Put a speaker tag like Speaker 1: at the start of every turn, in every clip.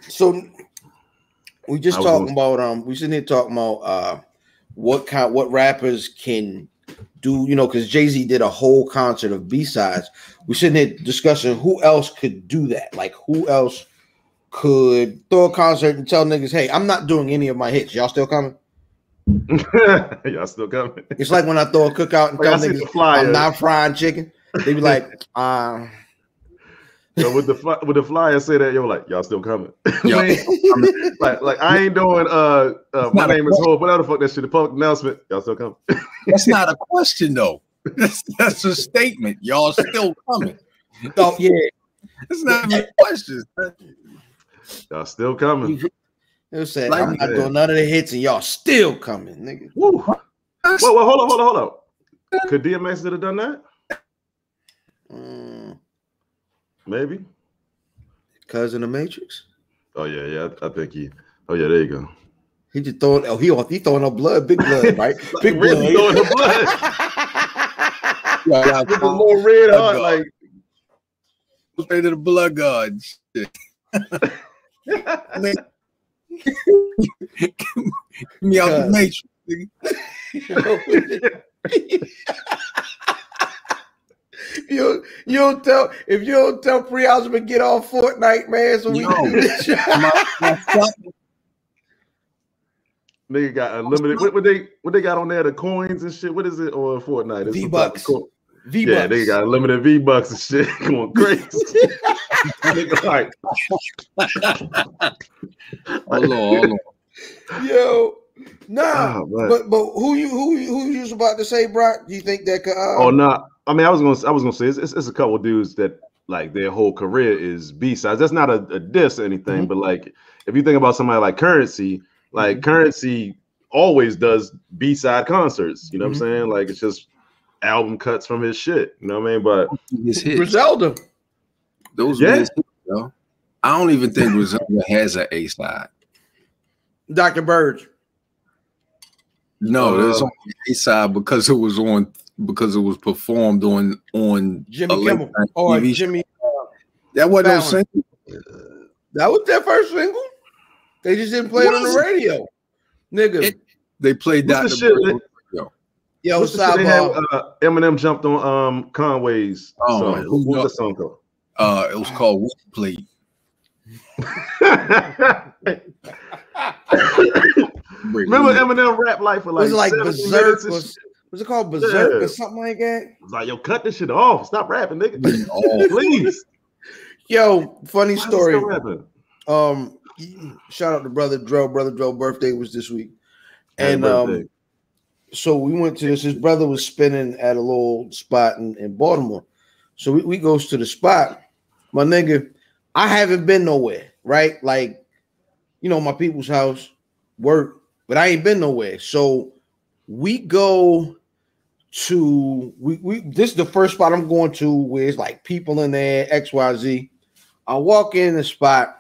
Speaker 1: So we just talking about we sitting here talking about what rappers can do, because Jay-Z did a whole concert of B-sides. We sitting here discussing who else could do that. Like who else could throw a concert and tell niggas, hey, I'm not doing any of my hits. Y'all still coming?
Speaker 2: Y'all still coming?
Speaker 1: It's like when I throw a cookout and tell niggas I'm not frying chicken. They be like,
Speaker 2: So with the flyer say that, yo, like, y'all still coming? like I ain't doing my name is Ho, whatever the fuck that shit, the public announcement, y'all still coming?
Speaker 3: That's not a question though. That's a statement. Y'all still coming.
Speaker 1: Oh yeah.
Speaker 3: It's not a question.
Speaker 2: Y'all still coming.
Speaker 1: It said, like, I'm not doing none of the hits and y'all still coming, nigga.
Speaker 2: Woo. Well, hold on. Could DMX have done that? Maybe.
Speaker 1: Cousin of Matrix.
Speaker 2: Oh yeah. I think he. Oh yeah, there you go.
Speaker 1: He just throwing. Oh, he throwing up blood, big blood, right?
Speaker 2: Big blood. Throwing up blood. With a little red heart, like
Speaker 3: straight to the blood god. Shit. Me out the Matrix.
Speaker 1: You don't tell if you don't tell Pre-Osmond get off Fortnite, man. So we can do this.
Speaker 2: Nigga got unlimited. What they got on there? The coins and shit. What is it on Fortnite?
Speaker 1: V-Bucks.
Speaker 2: Yeah, they got unlimited V-Bucks and shit going crazy. Nigga, like,
Speaker 3: hold on.
Speaker 1: Yo, nah, but who you was about to say, Brock? Do you think that could?
Speaker 2: Oh no, nah. I mean, I was gonna say it's a couple dudes that like their whole career is B-sides. That's not a diss or anything, but like if you think about somebody like Currency, like Currency always does B-side concerts. You know what I'm saying? Like it's just album cuts from his shit. You know what I mean? But
Speaker 1: Griselda,
Speaker 3: those were his hits, though. I don't even think Griselda has an A side.
Speaker 1: Dr. Bird.
Speaker 3: No, there's only an A side because it was performed on
Speaker 1: Jimmy Kimmel or
Speaker 3: TV.
Speaker 1: Jimmy.
Speaker 3: That wasn't no single.
Speaker 1: That was their first single. They just didn't play it on the radio, nigga.
Speaker 3: They played Dr. Bird.
Speaker 1: Yo,
Speaker 2: Eminem jumped on Conway's song. What was the song called?
Speaker 3: It was called Weak Plate.
Speaker 2: Remember Eminem rap life for like,
Speaker 1: was it like Berserk? Was it called Berserk or something like that?
Speaker 2: It was like, yo, cut this shit off. Stop rapping, nigga. Please.
Speaker 1: Yo, funny story. Shout out to Brother Dro. Brother Dro birthday was this week. And so we went to this. His brother was spinning at a little spot in Baltimore. So we goes to the spot. My nigga, I haven't been nowhere, right? Like, my people's house, work, but I ain't been nowhere. So we go to this is the first spot I'm going to where it's like people in there, XYZ. I walk in the spot.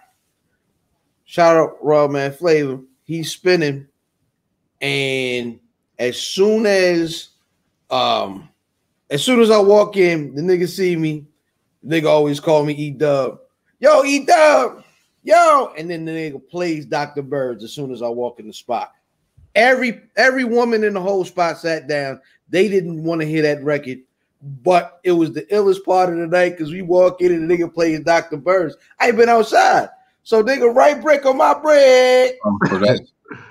Speaker 1: Shout out Raw Man Flavor. He's spinning, and as soon as I walk in, the nigga see me. The nigga always call me E-Dub. Yo, E-Dub. Yo. And then the nigga plays Dr. Birds as soon as I walk in the spot. Every woman in the whole spot sat down. They didn't want to hear that record, but it was the illest part of the night because we walk in and the nigga plays Dr. Birds. I ain't been outside. So nigga, right brick on my bread.
Speaker 3: So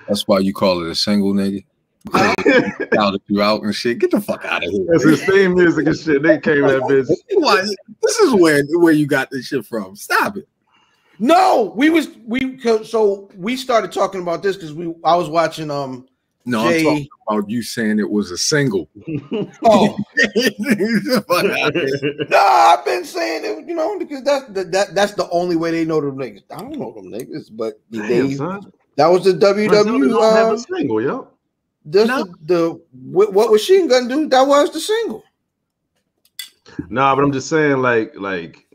Speaker 3: that's why you call it a single, nigga. Out you out and shit. Get the fuck out of here.
Speaker 2: That's his theme music and shit. They came that bitch.
Speaker 3: This is where you got this shit from. Stop it.
Speaker 1: No, so we started talking about this because I was watching
Speaker 3: No, I'm talking about you saying it was a single.
Speaker 1: Oh. No, I've been saying it, because that's the only way they know them niggas. I don't know them niggas, but that was the WWE
Speaker 2: have a single, yo.
Speaker 1: What Machine Gun do? That was the single.
Speaker 2: Nah, but I'm just saying, like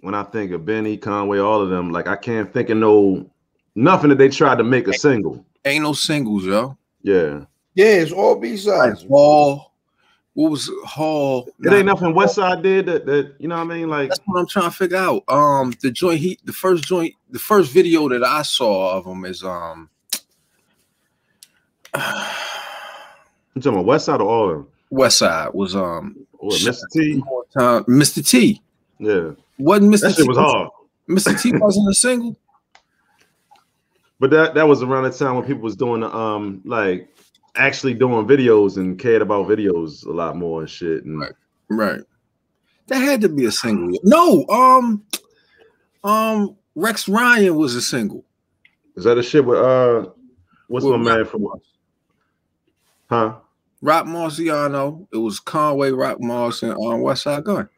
Speaker 2: when I think of Benny, Conway, all of them, like I can't think of nothing that they tried to make a single.
Speaker 3: Ain't no singles, yo.
Speaker 2: Yeah.
Speaker 1: Yeah, it's all B-sides.
Speaker 3: What What was Hall?
Speaker 2: It ain't nothing Westside did that you know what I mean? Like
Speaker 3: that's what I'm trying to figure out. The joint the first video that I saw of him is
Speaker 2: you talking about Westside or all of them?
Speaker 3: Westside was
Speaker 2: Mr. T.
Speaker 3: Mr. T.
Speaker 2: Yeah.
Speaker 3: Wasn't Mr.
Speaker 2: That shit was hard.
Speaker 3: Mr. T wasn't a single.
Speaker 2: But that was around the time when people was doing like actually doing videos and cared about videos a lot more and shit. And
Speaker 3: right. That had to be a single. No, Rex Ryan was a single.
Speaker 2: Is that a shit with what's my man from? Huh?
Speaker 3: Rock Marciano. It was Conway, Rock Mars, and Westside Gun.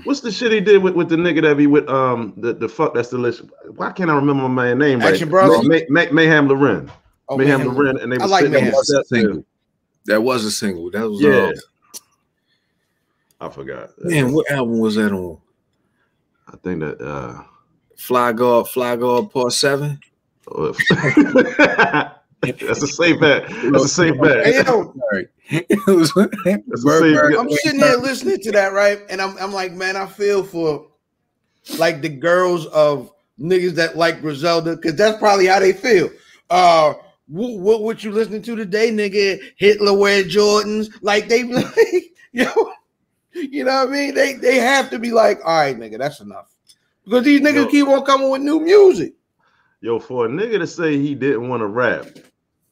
Speaker 2: What's the shit he did with the nigga that be with the fuck that's delicious? Why can't I remember my man's name?
Speaker 1: Action
Speaker 2: right?
Speaker 1: Brothers?
Speaker 2: Mayhem Loren.
Speaker 1: Oh,
Speaker 2: Mayhem Loren, and they was
Speaker 1: like Mayhem.
Speaker 3: That was a single. That was
Speaker 2: I forgot.
Speaker 3: Man, what album was that on?
Speaker 2: I think that
Speaker 3: Fly Guard Part 7.
Speaker 2: That's a safe bet. That's a safe bet.
Speaker 1: Hey, yo,
Speaker 2: That's a safe bet.
Speaker 1: I'm sitting there listening to that, right? And I'm like, man, I feel for like the girls of niggas that like Griselda, because that's probably how they feel. What you listening to today, nigga? Hitler wear Jordans, like they like, yo, you know what I mean? They have to be like, all right, nigga, that's enough, because these niggas keep on coming with new music.
Speaker 2: Yo, for a nigga to say he didn't want to rap,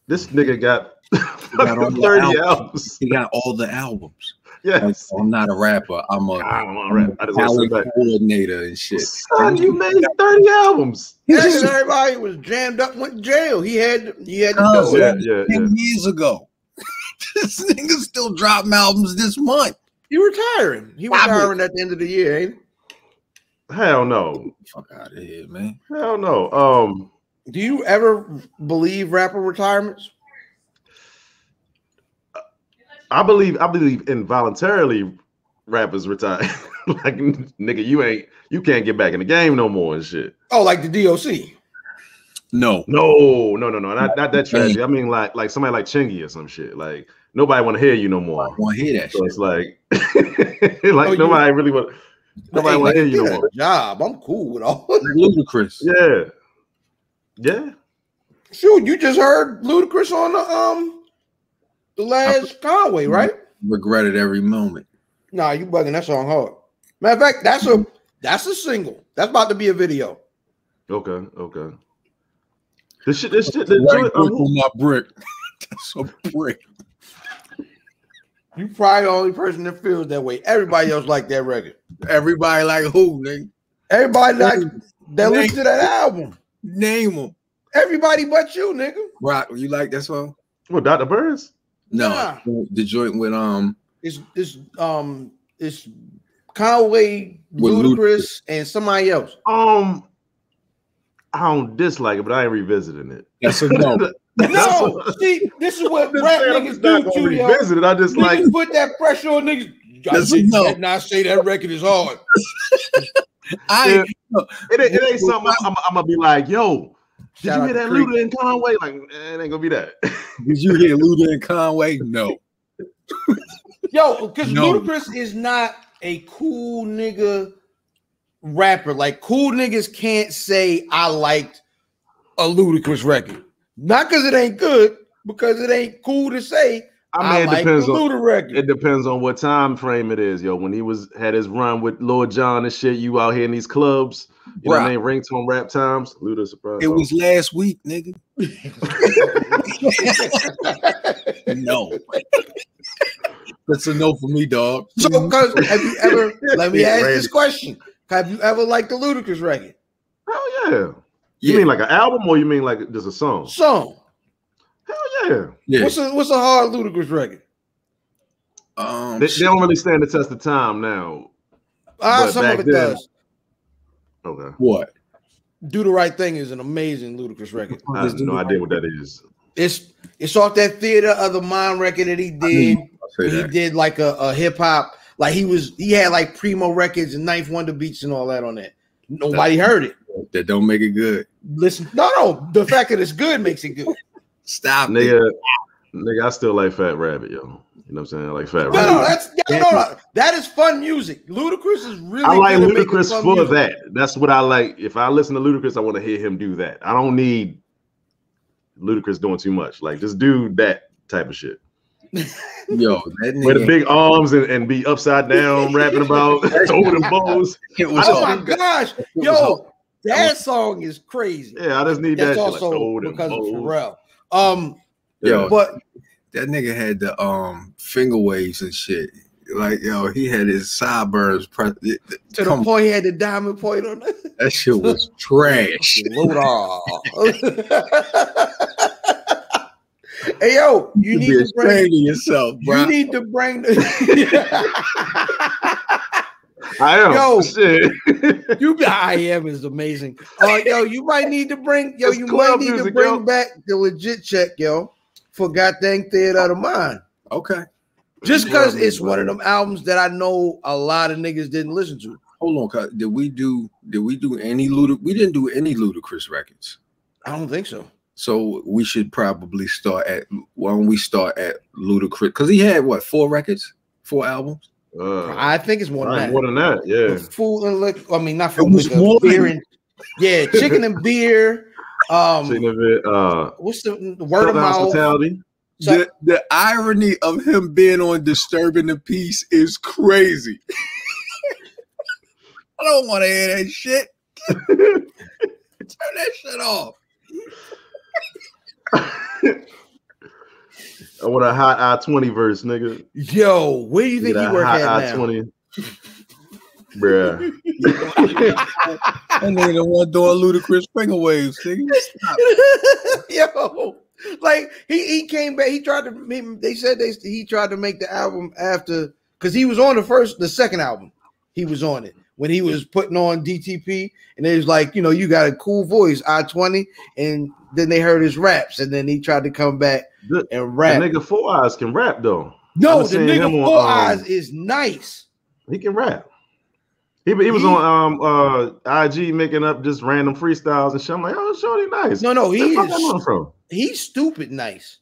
Speaker 2: this nigga got 30 albums.
Speaker 3: He got all the albums.
Speaker 2: Yes.
Speaker 3: I'm not a rapper. I don't want to rap. I just want to coordinator and shit.
Speaker 2: Son, you made 30 albums.
Speaker 1: Yeah, everybody was jammed up, went to jail. He had to do
Speaker 3: it. 10 years ago. This nigga still dropping albums this month.
Speaker 1: He retiring. He retiring at the end of the year, ain't he?
Speaker 2: Hell no.
Speaker 3: Fuck out of here, man.
Speaker 2: Hell no.
Speaker 1: Do you ever believe rapper retirements?
Speaker 2: I believe involuntarily rappers retire. Like, nigga, you can't get back in the game no more and shit.
Speaker 1: Oh, like the DOC.
Speaker 2: No. Not that tragedy. I mean like somebody like Chingy or some shit. Like nobody want to hear you no more.
Speaker 3: Want to hear that
Speaker 2: so
Speaker 3: shit.
Speaker 2: It's like nobody really want. Nobody want to hear you no more.
Speaker 1: Job. I'm cool with all.
Speaker 3: Ludacris.
Speaker 2: Yeah.
Speaker 1: Shoot, you just heard Ludacris on the last Conway, right?
Speaker 3: Regret it every moment.
Speaker 1: Nah, you bugging. That song hard. Matter of fact, that's a single. That's about to be a video.
Speaker 2: Okay. This shit.
Speaker 3: On my brick. That's a brick.
Speaker 1: You probably the only person that feels that way. Everybody else like that record.
Speaker 3: Everybody like who, nigga?
Speaker 1: Everybody like that listen to that album.
Speaker 3: Name them.
Speaker 1: Everybody but you, nigga.
Speaker 3: Rock, you like that song?
Speaker 2: What, Dr. Birds?
Speaker 3: No,
Speaker 1: nah.
Speaker 3: The joint with
Speaker 1: It's Conway, Ludacris, and somebody else.
Speaker 2: I don't dislike it, but I ain't revisiting it.
Speaker 3: That's a no.
Speaker 1: No, see, this is what rap niggas do to you.
Speaker 2: Revisit it. I just like
Speaker 1: put that pressure on niggas. Did not say that record is hard.
Speaker 2: It ain't something I'm gonna be like, yo. Did you hear that Luda and Conway? Like, it ain't gonna be that.
Speaker 3: Did you hear Luda and Conway? No.
Speaker 1: Yo, because Ludacris is not a cool nigga rapper. Like, cool niggas can't say I liked a Ludacris record. Not because it ain't good, because it ain't cool to say I like the Luda record.
Speaker 2: It depends on what time frame it is, yo. When he had his run with Lord John and shit, you out here in these clubs. You know what I mean? Ringtone rap times. Luda surprise.
Speaker 3: It was last week, nigga. No. That's a no for me, dog.
Speaker 1: So, because have you ever, let me ask this question. Have you ever liked the Ludacris record?
Speaker 2: Hell yeah. You mean like an album, or you mean like just a song?
Speaker 1: Song.
Speaker 2: Hell yeah.
Speaker 1: What's a hard Ludacris record?
Speaker 2: They don't really stand the test of time now.
Speaker 1: Some of it does.
Speaker 2: Okay.
Speaker 3: What?
Speaker 1: Do the Right Thing is an amazing Ludacris record.
Speaker 2: I have no idea what that is.
Speaker 1: It's off that Theater of the Mind record that he did. He did like a hip hop, like he had like Primo Records and Ninth Wonder beats and all that on that. Nobody heard it.
Speaker 3: That don't make it good.
Speaker 1: Listen, no. The fact that it's good makes it good.
Speaker 3: Stop,
Speaker 2: nigga. I still like Fat Rabbit, yo. You know what I'm saying? Like Fat
Speaker 1: No, that is fun music. Ludacris is really.
Speaker 2: I like Ludacris for music. That. That's what I like. If I listen to Ludacris, I want to hear him do that. I don't need Ludacris doing too much. Like just do that type of shit.
Speaker 3: Yo, that nigga,
Speaker 2: with the big arms and be upside down rapping about holding bows.
Speaker 1: Oh my gosh, yo, that song is crazy.
Speaker 2: Yeah, I just need that.
Speaker 1: That's also
Speaker 2: like,
Speaker 1: because of Pharrell.
Speaker 3: Yo,
Speaker 1: but
Speaker 3: that nigga had the finger waves and shit. Like, yo, he had his sideburns to
Speaker 1: the point he had the diamond point on it.
Speaker 3: That shit was trash.
Speaker 1: Hey yo, you need to bring
Speaker 3: yourself, bro.
Speaker 1: You need to bring
Speaker 2: I am.
Speaker 1: Yo,
Speaker 2: shit.
Speaker 1: I am is amazing. Yo, you might need to bring back the legit check, yo, for goddamn Theater of the Mind.
Speaker 3: Okay.
Speaker 1: Just because it's one of them albums that I know a lot of niggas didn't listen to.
Speaker 3: Hold on, did we do any Ludacris? We didn't do any Ludacris records.
Speaker 1: I don't think so.
Speaker 3: So we should probably start at Ludacris because he had what 4 records, 4 albums.
Speaker 1: I think it's more than that.
Speaker 2: More than that, yeah.
Speaker 1: Food and liquor. I mean, not food and liquor. Beer and chicken and beer.
Speaker 2: Chicken and beer.
Speaker 1: What's the word of mouth?
Speaker 2: Hospitality.
Speaker 3: The irony of him being on Disturbing the Peace is crazy. I don't want to hear that shit. Turn that shit off.
Speaker 2: I want a hot I-20 verse, nigga.
Speaker 1: Yo, where do you think you work at now? I-20.
Speaker 2: Bruh.
Speaker 3: I nigga the one doing Ludacris finger waves, nigga.
Speaker 1: Yo, like he came back. He tried to. They said he tried to make the album after because he was on the second album. He was on it when he was putting on DTP, and it was like, you got a cool voice, I-20, and then they heard his raps, and then he tried to come back and rap.
Speaker 2: The nigga 4 Eyes can rap though.
Speaker 1: No, the nigga 4 Eyes is nice.
Speaker 2: He can rap. He was on IG making up just random freestyles and shit. I'm like, oh, shorty nice.
Speaker 1: No, he's stupid nice.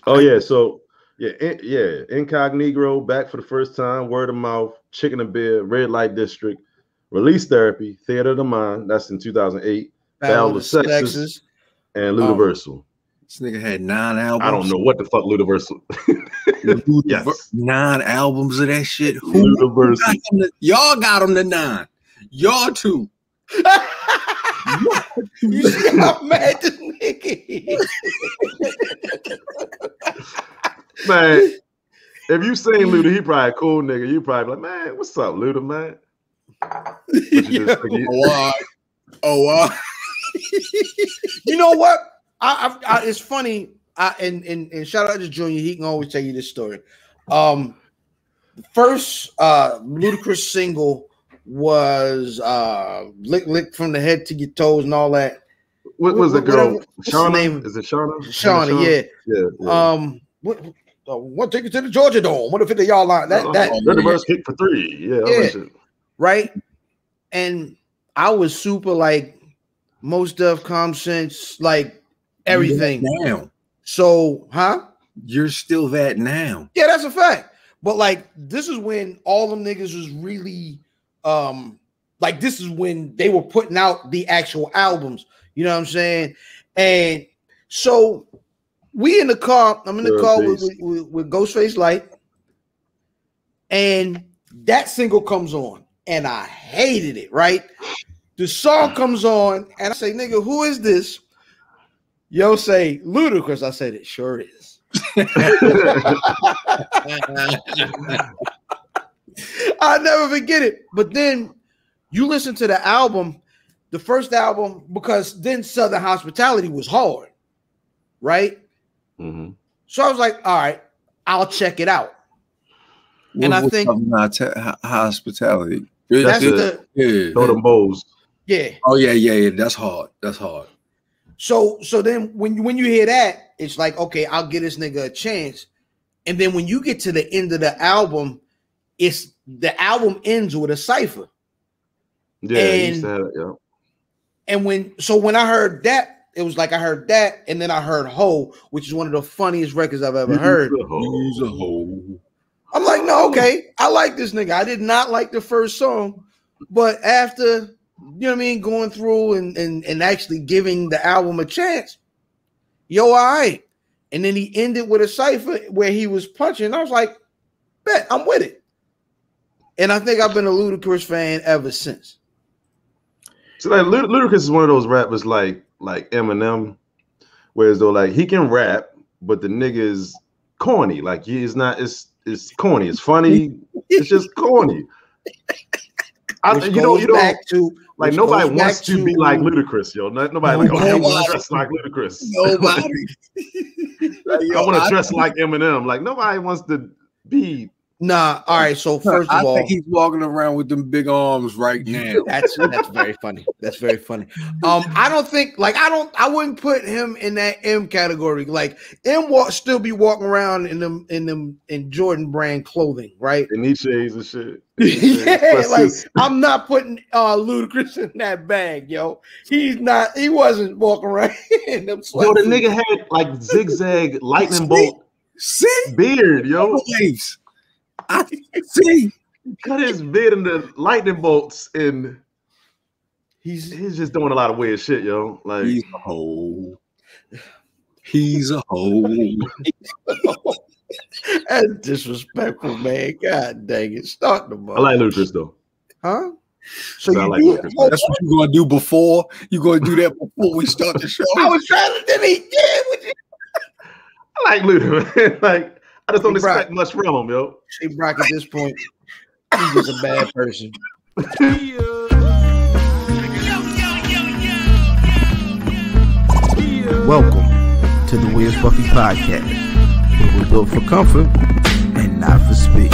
Speaker 2: Oh yeah, so Incognito back for the first time, Word of Mouth, Chicken and Beer, Red Light District, Release Therapy, Theater of the Mind, that's in 2008, Battle of Sexes, and Ludaversal.
Speaker 3: This nigga had 9 albums.
Speaker 2: I don't know what the fuck Ludaversal. Yes.
Speaker 3: 9 albums of that shit.
Speaker 2: Ludaversal.
Speaker 3: Y'all got them to 9. Y'all 2.
Speaker 1: You see how mad this nigga is?
Speaker 2: Man, if you seen Luda, he probably a cool nigga. You probably like, man, what's up, Luda, man?
Speaker 1: You know what? It's funny. And shout out to Junior. He can always tell you this story. First Ludacris single was lick from the head to your toes and all that.
Speaker 2: What was the girl?
Speaker 1: Shauna? Name?
Speaker 2: Is it Shauna?
Speaker 1: Shauna, yeah. What take you to the Georgia Dome? What if it y'all line that
Speaker 2: reverse kick for 3? Yeah.
Speaker 1: Right. And I was super like most of common sense, like everything.
Speaker 3: Now.
Speaker 1: So,
Speaker 3: You're still that now.
Speaker 1: Yeah, that's a fact. But like this is when all them niggas was really like this is when they were putting out the actual albums. You know what I'm saying? And so we in the car. I'm in the car with Ghostface Light, and that single comes on, and I hated it. Right, the song comes on, and I say, "Nigga, who is this?" Yo, say Ludacris. I said, "It sure is." I'll never forget it. But then you listen to the album, the first album, because then Southern Hospitality was hard, right?
Speaker 2: Mm-hmm.
Speaker 1: So I was like, all right, I'll check it out. And I think
Speaker 3: Hospitality.
Speaker 1: That's the
Speaker 2: throw them bows.
Speaker 1: Yeah.
Speaker 3: Oh yeah. That's hard.
Speaker 1: So then when you hear that, it's like, okay, I'll give this nigga a chance. And then when you get to the end of the album, the album ends with a cipher.
Speaker 2: Yeah,
Speaker 1: and when I heard that, it was like I heard that, and then I heard Ho, which is one of the funniest records I've ever heard.
Speaker 3: He's a hoe.
Speaker 1: I'm like, no, okay, I like this nigga. I did not like the first song, but after, you know what I mean, going through and actually giving the album a chance, yo, all right. And then he ended with a cypher where he was punching. I was like, bet, I'm with it. And I think I've been a Ludacris fan ever since.
Speaker 2: So like Ludacris is one of those rappers like Eminem, whereas though like he can rap, but the nigga is corny. Like he is not. It's corny. It's funny. It's just corny. You know, like nobody wants to be like Ludacris, yo. Nobody like, oh, I want to dress like Ludacris.
Speaker 1: Nobody.
Speaker 2: I want to dress like Eminem. Like nobody wants to be.
Speaker 1: Nah, all right. So first of all,
Speaker 3: I think he's walking around with them big arms right now.
Speaker 1: That's very funny. That's very funny. I don't think I wouldn't put him in that M category. Like M still be walking around in Jordan brand clothing, right?
Speaker 2: And Nietzsche's and shit.
Speaker 1: Yeah, like I'm not putting Ludacris in that bag, yo. He wasn't walking around in them sweatsuits.
Speaker 2: Yo, the nigga had like zigzag lightning bolt beard, yo.
Speaker 3: I see.
Speaker 2: Cut his beard into lightning bolts, and he's just doing a lot of weird shit, yo. Like
Speaker 3: he's a hoe. He's a hoe.
Speaker 1: That's disrespectful, man. God dang it. Start the
Speaker 2: I like Ludacris though.
Speaker 1: Huh? So
Speaker 2: I like Ludacris.
Speaker 3: That's what you're gonna do before. You're gonna do that before we start the show.
Speaker 1: I was trying to then he did with you.
Speaker 2: I like Ludacris. Like I just don't expect much from him, yo.
Speaker 1: See, Brock, at this point, he's just a bad person. Welcome to the Weird Fucking Podcast, where we're built for comfort and not for speed.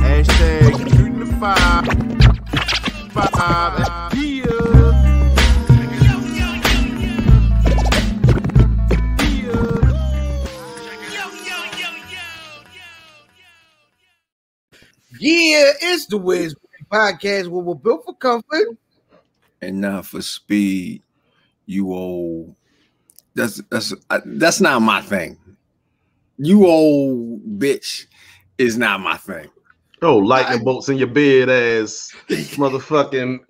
Speaker 4: Hashtag shooting the fire.
Speaker 1: Yeah, it's the Wiz Podcast where we're built for comfort
Speaker 3: and not for speed. You old. That's not my thing. You old bitch is not my thing.
Speaker 2: Oh, lightning bolts in your beard ass motherfucking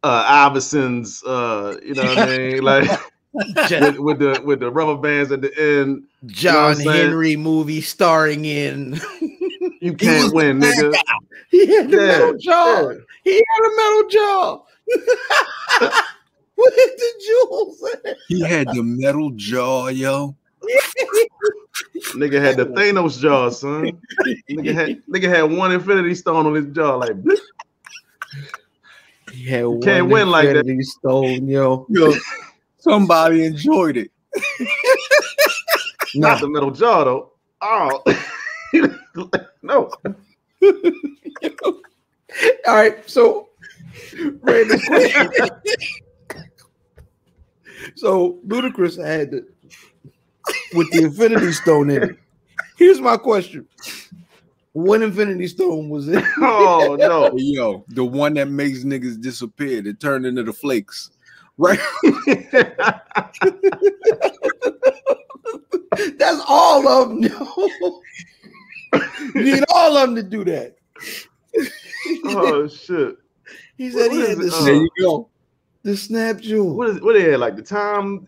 Speaker 2: Iverson's you know what I mean? Like with the rubber bands at the end.
Speaker 1: John Henry movie starring in
Speaker 2: You can't win, nigga.
Speaker 1: He had the metal jaw. Yeah. He had a metal jaw. What is the jewels?
Speaker 3: He had the metal jaw, yo.
Speaker 2: Nigga had the Thanos jaw, son. Nigga had one Infinity Stone on his jaw, like.
Speaker 1: You
Speaker 2: can't win like that.
Speaker 1: Stone, yo.
Speaker 3: Somebody enjoyed it.
Speaker 2: Not the metal jaw though. Oh. No.
Speaker 1: All right, so random question. So Ludacris had with the Infinity Stone in it. Here's my question: what Infinity Stone was it?
Speaker 2: Oh no,
Speaker 3: yo, the one that makes niggas disappear, that turn into the flakes, right?
Speaker 1: That's all of them. Yo. You need all of them to do that.
Speaker 2: Oh shit!
Speaker 1: He said he had
Speaker 3: there you go.
Speaker 1: The snap jewel.
Speaker 2: What they had? Like the time.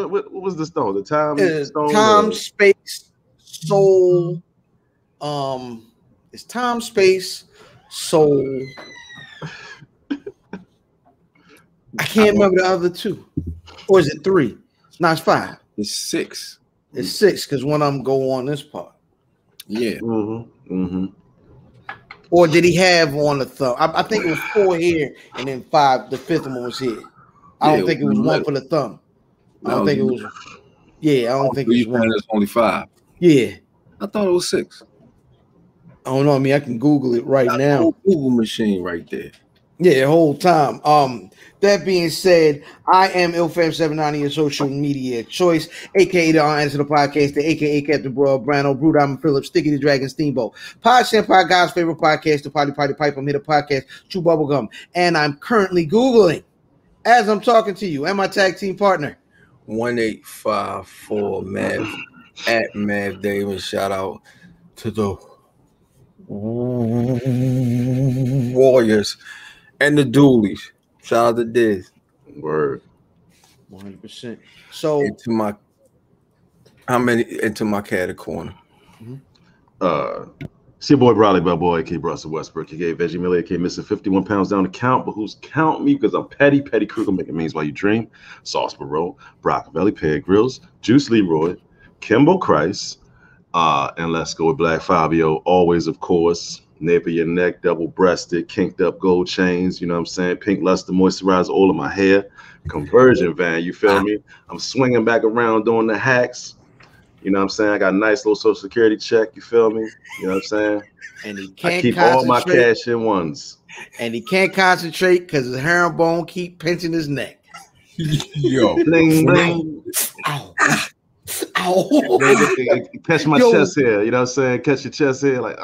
Speaker 2: What was the stone? The time stone.
Speaker 1: Time, space, soul. It's time, space, soul. I can't remember the other two. Or is it three? No, it's five.
Speaker 3: It's six.
Speaker 1: It's six because one of them go on this part.
Speaker 3: Yeah.
Speaker 2: Mm-hmm. Mm-hmm.
Speaker 1: Or did he have on the thumb? I think it was four here and then five. The fifth one was here. I don't think it was one for the thumb. I don't think it was. Yeah, I don't think it was one.
Speaker 3: It's only five.
Speaker 1: Yeah.
Speaker 3: I thought it was six.
Speaker 1: I don't know. I mean, I can Google it right now.
Speaker 3: Google machine right there.
Speaker 1: Yeah, the whole time. That being said, I am IlFam790, your social media choice, aka the Answer the Podcast, the aka Captain Broad, Brano, Brew Diamond Phillips, Sticky the Dragon, Steamboat, Pod Senpai, God's favorite podcast, the Potty Pipe, I'm here to podcast, Chew Bubblegum, and I'm currently Googling as I'm talking to you, and my tag team partner.
Speaker 3: 1854 Mav at Mav Davis. Shout out to the Warriors and the Doolies. Shout out to Dizz.
Speaker 2: Word.
Speaker 1: 100%. So
Speaker 3: into my cat corner.
Speaker 2: It's your boy Bradley Bellboy, aka Russell Westbrook, aka Veggie Miller, aka Mr. 51 pounds down to count, but who's counting me because I'm petty Kruger making means while you dream. Sauce Barreau, Brockavelli, Pear Grills, Juice Leroy, Kimbo Christ, and let's go with Black Fabio, always of course. Nape of your neck, double-breasted, kinked up gold chains, you know what I'm saying? Pink luster, moisturize all of my hair. Conversion van, you feel me? I'm swinging back around doing the hacks. You know what I'm saying? I got a nice little social security check, you feel me? You know what I'm saying?
Speaker 1: And he can't
Speaker 2: I keep all my cash in ones.
Speaker 1: And he can't concentrate because his herringbone keep pinching his neck.
Speaker 3: Yo.
Speaker 2: Bling, bling.
Speaker 1: Ow. Ow.
Speaker 2: Catch my chest here, you know what I'm saying? Catch your chest here, like,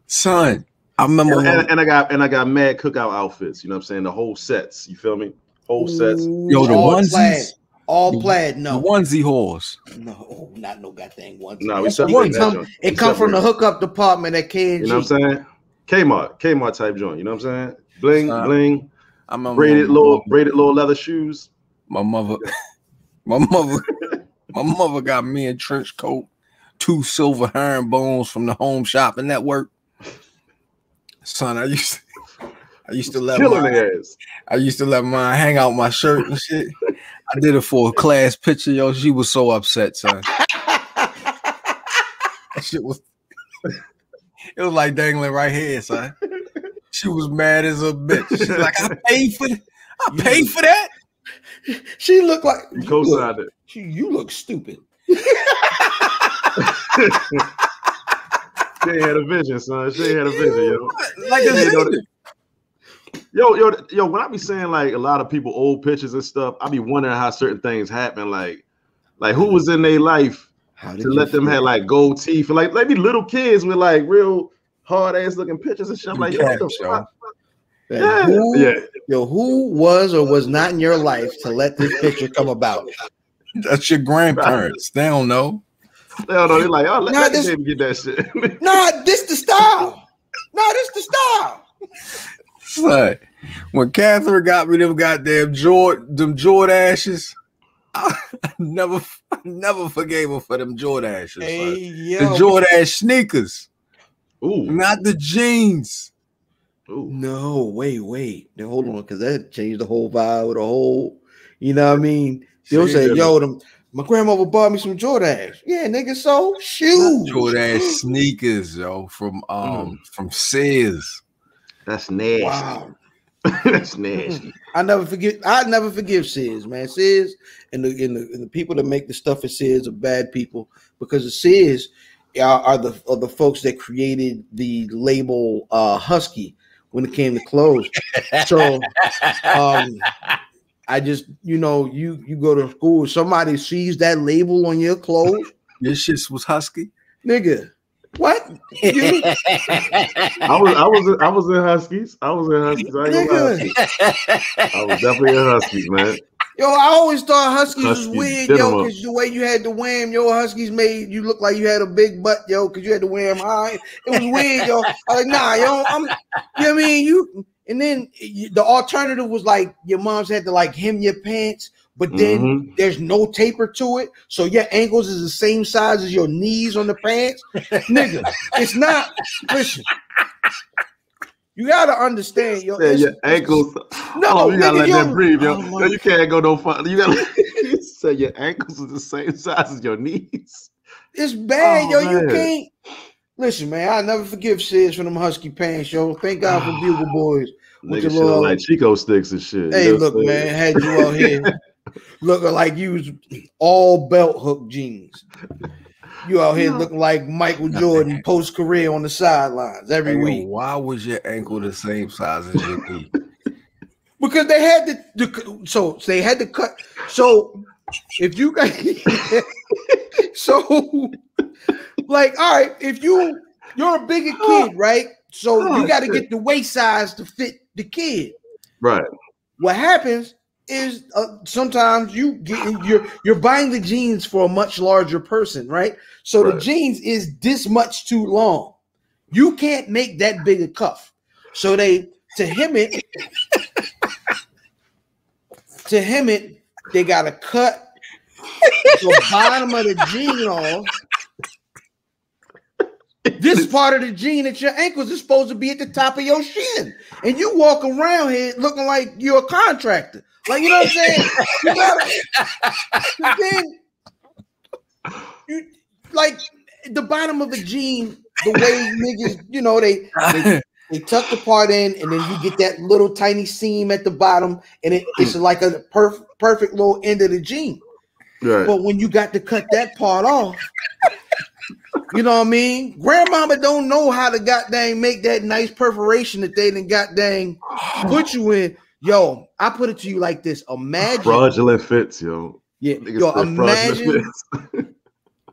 Speaker 3: Son, I remember
Speaker 2: and I got mad cookout outfits, you know what I'm saying? The whole sets, you feel me? Whole sets.
Speaker 3: Yo, the
Speaker 1: all
Speaker 3: onesies.
Speaker 1: Plaid. All plaid, no.
Speaker 3: The onesie horse.
Speaker 1: No, not no goddamn onesie.
Speaker 2: No, we separated that joint.
Speaker 1: It come from the hookup department at K&G.
Speaker 2: You know what I'm saying? Kmart type joint, you know what I'm saying? Bling, bling.
Speaker 3: I'm
Speaker 2: braided little leather shoes.
Speaker 3: My mother got me a trench coat, 2 silver herringbones from the Home Shopping Network. Son, I used to let mine hang out my shirt and shit. I did it for a class picture, yo. She was so upset, son. That shit was it was like dangling right here, son. She was mad as a bitch. She's like, I paid for that.
Speaker 1: She looked like
Speaker 2: co-signed it.
Speaker 1: You look stupid.
Speaker 2: She had a vision, son. She had a vision, yo.
Speaker 3: Like
Speaker 2: Yo, when I be saying like a lot of people old pictures and stuff, I be wondering how certain things happen. Like who was in their life to let them have like gold teeth and like maybe little kids with like real hard ass looking pictures and shit. Like, yo, what the fuck?
Speaker 1: Who was or was not in your life to let this picture come about?
Speaker 3: That's your grandparents. They don't know.
Speaker 2: They don't know. They're like, oh, let this baby get that shit.
Speaker 1: This the style. This the style.
Speaker 3: Son, when Catherine got me them goddamn Jordashes, I never forgave her for them Jordashes. The Jordash sneakers.
Speaker 2: Ooh.
Speaker 3: Not the jeans.
Speaker 2: Ooh.
Speaker 1: No, wait. Now, hold on, because that changed the whole vibe of the whole, you know what I mean? They'll say, my grandmother bought me some Jordash. Yeah, nigga, so shoes.
Speaker 3: Jordash sneakers, yo, from Sears.
Speaker 2: That's nasty.
Speaker 1: Wow.
Speaker 2: That's nasty.
Speaker 1: I never forgive Sears, man. Sears and the people that make the stuff at Sears are bad people because the Sears are the folks that created the label Husky when it came to clothes. So I just, you go to school, somebody sees that label on your clothes.
Speaker 3: Your shit was Husky?
Speaker 1: Nigga. What?
Speaker 2: I was in Huskies. I was definitely in Huskies, man.
Speaker 1: Yo, I always thought Huskies was weird, yo, because the way you had to wear them, yo, Huskies made you look like you had a big butt, yo, because you had to wear them high. It was weird, yo. I was like, nah, yo, you know what I mean? And then the alternative was like your mom's had to like hem your pants, but then there's no taper to it. So your ankles is the same size as your knees on the pants. Nigga, it's not. Listen, you got to understand, yo.
Speaker 2: Your ankles.
Speaker 1: No,
Speaker 2: you got to let that breathe, yo.
Speaker 1: Oh,
Speaker 2: you can't go no far. You got to say your ankles is the same size as your knees.
Speaker 1: It's bad, yo.
Speaker 2: Man.
Speaker 1: You can't. Listen, man, I'll never forgive Sid for them Husky pants, yo. Thank God for Bugle Boys.
Speaker 2: Nigga shit like Chico sticks and shit.
Speaker 1: Hey, look, man, had you out here looking like you was all belt hook jeans. You out here looking like Michael Jordan post career on the sidelines every week.
Speaker 3: Why was your ankle the same size as your knee?
Speaker 1: Because they had so they had to cut. So if you got so like, all right, if you're a bigger kid, right? So you got to get the waist size to fit the kid.
Speaker 2: Right.
Speaker 1: What happens is sometimes you're buying the jeans for a much larger person, right? So the jeans is this much too long. You can't make that big a cuff. So to hem it, they gotta cut the bottom of the jean off. This part of the jean at your ankles is supposed to be at the top of your shin, and you walk around here looking like you're a contractor. Like, you know what I'm saying? You gotta, then you like the bottom of a jean, the way niggas, you know, they tuck the part in, and then you get that little tiny seam at the bottom, and it's like a perfect little end of the jean. Right. But when you got to cut that part off, you know what I mean? Grandmama don't know how to goddamn make that nice perforation that they done goddamn put you in. Yo, I put it to you like this. Imagine
Speaker 2: fraudulent fits, yo.
Speaker 1: Yeah, yo,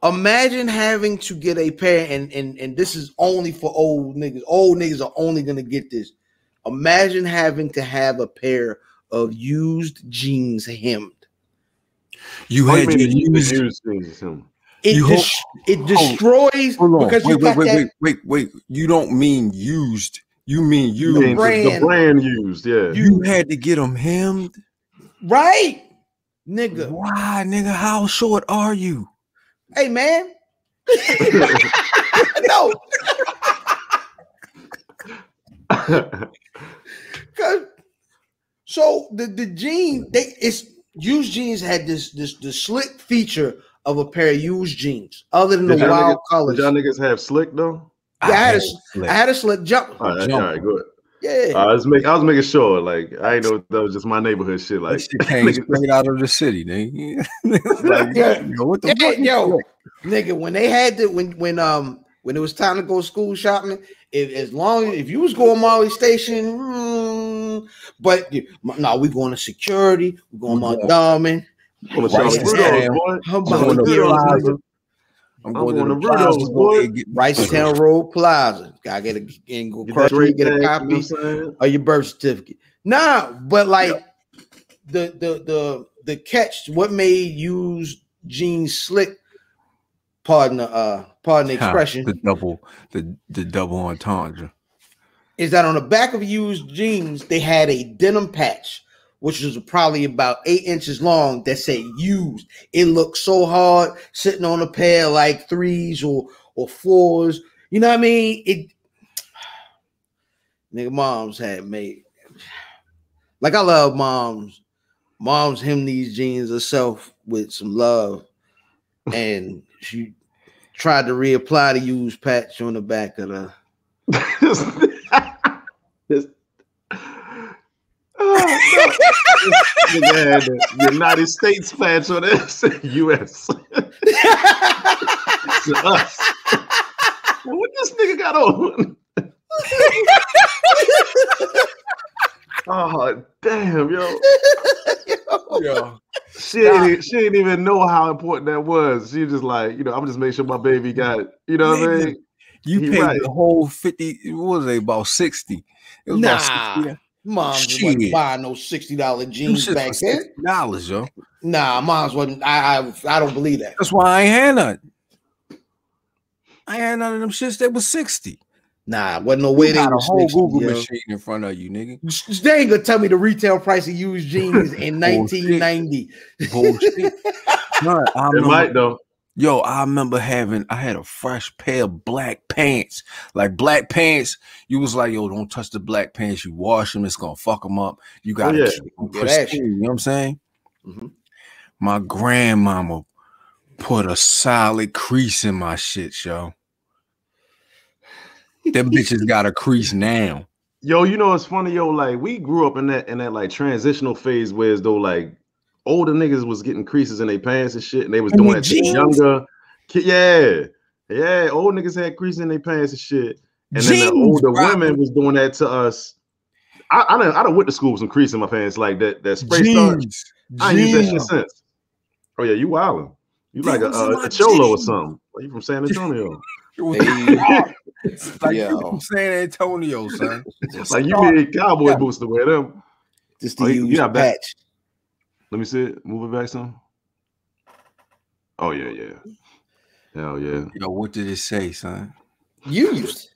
Speaker 1: imagine having to get a pair, and this is only for old niggas. Old niggas are only gonna get this. Imagine having to have a pair of used jeans hemmed.
Speaker 3: You had to use
Speaker 2: jeans hemmed.
Speaker 1: It destroys because
Speaker 3: wait. You don't mean used. You mean used.
Speaker 2: The brand used, yeah.
Speaker 3: You had to get them hemmed,
Speaker 1: right, nigga?
Speaker 3: Why, nigga? How short are you?
Speaker 1: Hey, man. No. So the jean, used jeans had this slick feature of a pair of used jeans, other than the wild colors.
Speaker 2: Did y'all niggas have slick though?
Speaker 1: Yeah, I had a slick jump.
Speaker 2: All right, good.
Speaker 1: Yeah,
Speaker 2: I was making sure. Like, I ain't know that was just my neighborhood shit. Like,
Speaker 3: shit came straight out of the city, nigga.
Speaker 1: Like, what the fuck, yo, nigga? When they had to, when it was time to go school shopping, if you was going Molly Station, but no, we going to security, we going Montgomery.
Speaker 3: I'm going to
Speaker 1: Ricetown Road Plaza. Gotta get a copy of your birth certificate. Nah, but like the catch, what made used jeans slick? Pardon the expression.
Speaker 3: The double entendre
Speaker 1: is that on the back of used jeans they had a denim patch, which was probably about 8 inches long, that said used. It looked so hard sitting on a pair of like 3s or 4s. You know what I mean? Nigga, moms had made. Like, I love moms. Moms hem these jeans herself with some love. And she tried to reapply the used patch on the back of the.
Speaker 2: The United States patch on this. US. To us. What this nigga got on? Oh damn, yo. She didn't even know how important that was. She just like, I'm just making sure my baby got it. You know what I mean?
Speaker 3: You paid the whole 50. What was it, about 60? It was about 60.
Speaker 1: Moms wasn't buying no $60 jeans back then.
Speaker 3: $60, yo.
Speaker 1: Nah, moms wasn't. I don't believe that.
Speaker 3: That's why I ain't had none. I ain't had none of them shits that was 60.
Speaker 1: Nah, wasn't no way they
Speaker 3: got
Speaker 1: were
Speaker 3: a whole
Speaker 1: 60,
Speaker 3: Google machine in front of you, nigga.
Speaker 1: They ain't gonna tell me the retail price of used jeans in 1990.
Speaker 3: Bullshit.
Speaker 2: It might though.
Speaker 3: Yo, I remember I had a fresh pair of black pants. Like, black pants, you was like, yo, don't touch the black pants. You wash them, it's gonna fuck them up. You gotta keep them pristine. You know what I'm saying? Mm-hmm. My grandmama put a solid crease in my shit, yo. Them bitches got a crease now.
Speaker 2: Yo, it's funny, yo, like, we grew up in that like transitional phase where as though like older niggas was getting creases in their pants and shit, and they was doing it to younger Yeah. Old niggas had crease in their pants and shit. And then the older women was doing that to us. I done went to school with some crease in my pants like that spray starch. I ain't used that shit since. Oh yeah, you wildin'. You like a cholo or something. Are you from San Antonio?
Speaker 3: Like you from San Antonio, son.
Speaker 2: Like you need cowboy boots to wear them.
Speaker 1: Just to use patch.
Speaker 2: Let me see it. Move it back some. Oh yeah. Hell yeah.
Speaker 3: Yo, what did it say, son?
Speaker 1: You used it.